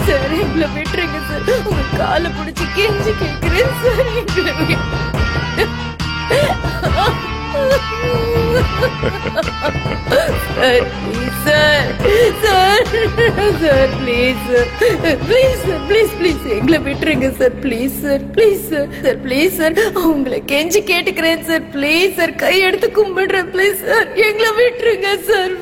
சார் எங்களை விட்டுருங்க சார், உங்க காலை பிடிச்சி கெஞ்சி கேட்கிறேன் சார், எங்களை sir sir sir please please sir please please எங்களை விட்டுருங்க sir, please sir please sir sir please sir, உங்களை கெஞ்சி கேட்டுக்கிறேன் சார், ப்ளீஸ் சார், கை எடுத்து கும்பிடுறேன், ப்ளீஸ் சார் எங்களை விட்டுருங்க சார்.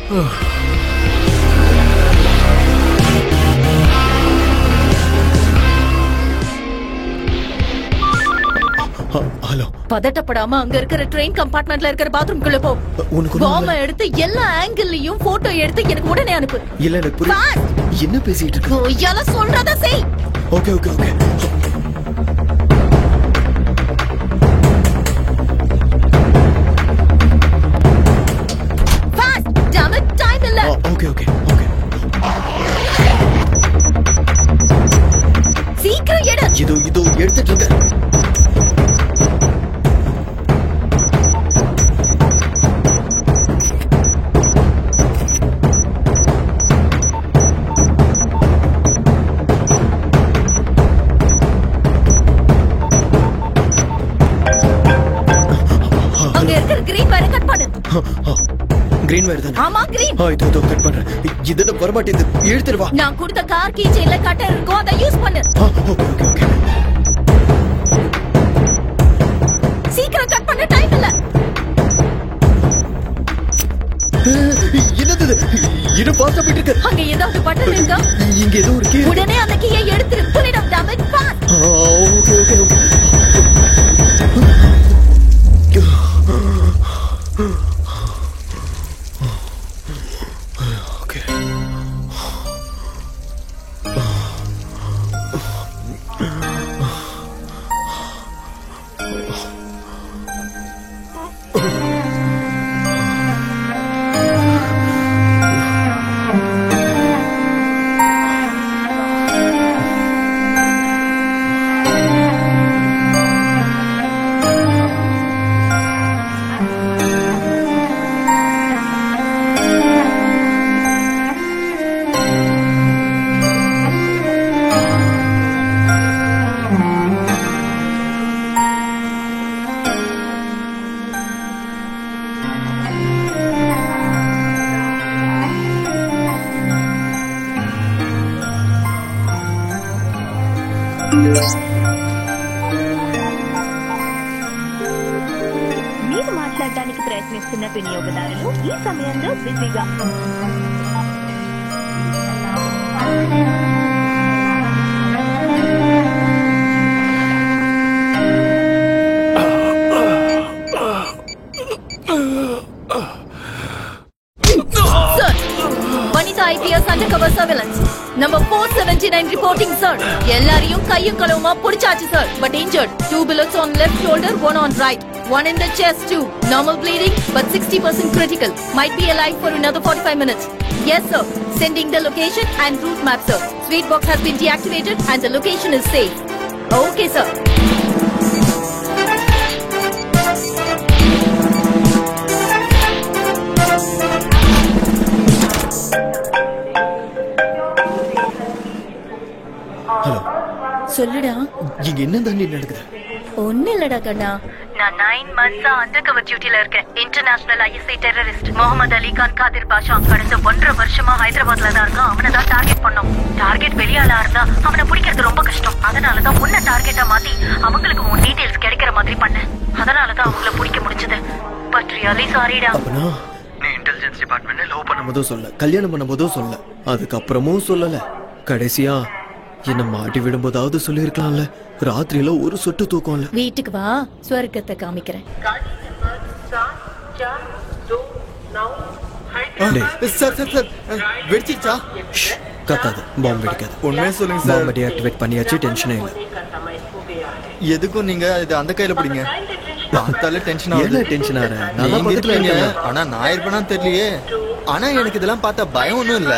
ஹலோ, பதட்டப்படாம அங்க இருக்கிற ட்ரெயின் கம்பார்ட்மெண்ட்ல இருக்கிற பாத்ரூம்குள்ள போ. பாம்ப எடுத்து எல்லா ஆங்கிள்லயும் போட்டோ எடுத்து எனக்கு உடனே அனுப்பு. இல்ல எனக்கு புரியல. என்ன பேசிட்டு இருக்க? யால சொல்றத செய். Okay okay okay. Fast. damn it, time இல்ல. Okay okay okay. சீக்கிரம் எடு. இதோ எடுத்துட்டு இருக்கேன். கிரீன் வயர் தானே? ஆமா கிரீன். இதோ கட் பண்றேன். இதுல வரமாட்டேது. எடுத்துட்டு வா. நான் கொடுத்த கார் கீ செயின்ல கட்டர் இருக்கும், அதை யூஸ் பண்ணு. Okay okay okay. சீக்கிரம் கட் பண்ண, டைம் இல்ல. என்னது இது? பாஸ்டா போயிட்டு இருக்கு. அங்க ஏதாவது பட்டன் இருக்கா? இங்க ஏதோ ஒரு கீ. உடனே அந்த கீயை எடுத்துரு. Put it up, damn it, fast. Okay okay okay. మీరు మాట్లాడడానికి ప్రయత్నిస్తున్న వినియోగదారులు ఈ సమయంలో బిజీగా IPS undercover surveillance. Number 479 reporting, sir. எல்லாரையும் கையும் களவுமா புடிச்சாச்சு, sir. But injured. 2 bullets on left shoulder, 1 on right. 1 in the chest too. Normal bleeding, but 60% critical. Might be alive for another 45 minutes. Yes, sir. Sending the location and route map, sir. Sweet box has been deactivated and the location is safe. Okay, sir. Hello, சொல்லுடா. இங்க என்ன தண்ணி நடக்குது? ஒண்ணு இல்லடா கண்ணா, நான் 9 months undercover டியூட்டில இருக்கேன். International ISI terrorist Mohammed Ali Khan Qadir பாஷா கடந்த 1.5 வருஷமா ஹைதராபாத்ல தான் இருக்கான். அவனை தான் டார்கெட் பண்ணோம். டார்கெட் வெளியாளா இருந்தா அவனை பிடிக்கிறது ரொம்ப கஷ்டம். அதனாலதான் உன்ன டார்கெட்டா மாத்தி அவங்களுக்கு உன் டீடைல்ஸ் கிடைக்கிற மாதிரி பண்ணேன். அதனாலதான் அவங்கள பிடிக்க முடிஞ்சது. பட் ரியலி சாரிடா. அப்பனா நீ இன்டெலிஜென்ஸ் டிபார்ட்மெண்ட்ல லவ் பண்ணும்போதும் சொல்ல, கல்யாணம் பண்ணும்போதும் சொல்ல, அதுக்கப்புறமும் சொல்லல. கடைசியா என்ன மாட்டி விடும்போதாவது சொல்லிருக்கலாம்ல. ராத்திரியில ஒரு சொட்டு தூக்கம் இல்ல. வீட்டுக்கு வா, ஸ்வர்க்கத்தை காமிக்கிறேன். வெடிச்சிச்சா? கத்தாது, பாம்பு வெடிக்காது. உண்மையே சொல்லுங்க சார். பாம்பு டீஆக்டிவேட் பண்ணியாச்சு, டென்ஷனே இல்ல. எதுக்கும் நீங்க இது அந்த கையில பிடிங்க. பார்த்தாலே டென்ஷன் ஆகுது. என்ன டென்ஷன் ஆற? நல்லா பக்கத்துல ஆனா நான் இருப்பேனா தெரியலையே. ஆனா எனக்கு இதெல்லாம் பார்த்தா பயம் ஒண்ணும் இல்ல.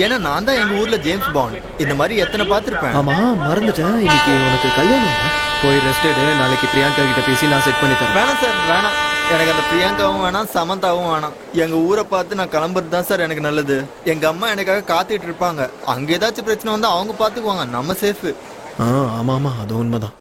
ஏன்னா நான் தான் எங்க ஊர்ல ஜேம்ஸ் பாண்ட். இந்த மாதிரி எத்தனை பார்த்திருப்பேன். ஆமா, மறந்துட்டேன். இன்னைக்கு உனக்கு கல்யாணம். போய் ரெஸ்ட் எடு. நாளைக்கு பிரியங்கா கிட்ட பேசி நான் செட் பண்ணி தரேன். வேணாம் சார், வேணாம். எனக்கு அந்த பிரியங்காவும் வேணாம், சமந்தாவும் வேணாம். எங்க ஊரை பார்த்து நான் கிளம்புறது தான் சார் எனக்கு நல்லது. எங்க அம்மா எனக்காக காத்துட்டு இருப்பாங்க. அங்க ஏதாச்சும் பிரச்சனை வந்தா அவங்க பாத்துக்குவாங்க. நம்ம சேஃப். ஆமா ஆமா, அது உண்மைதான்.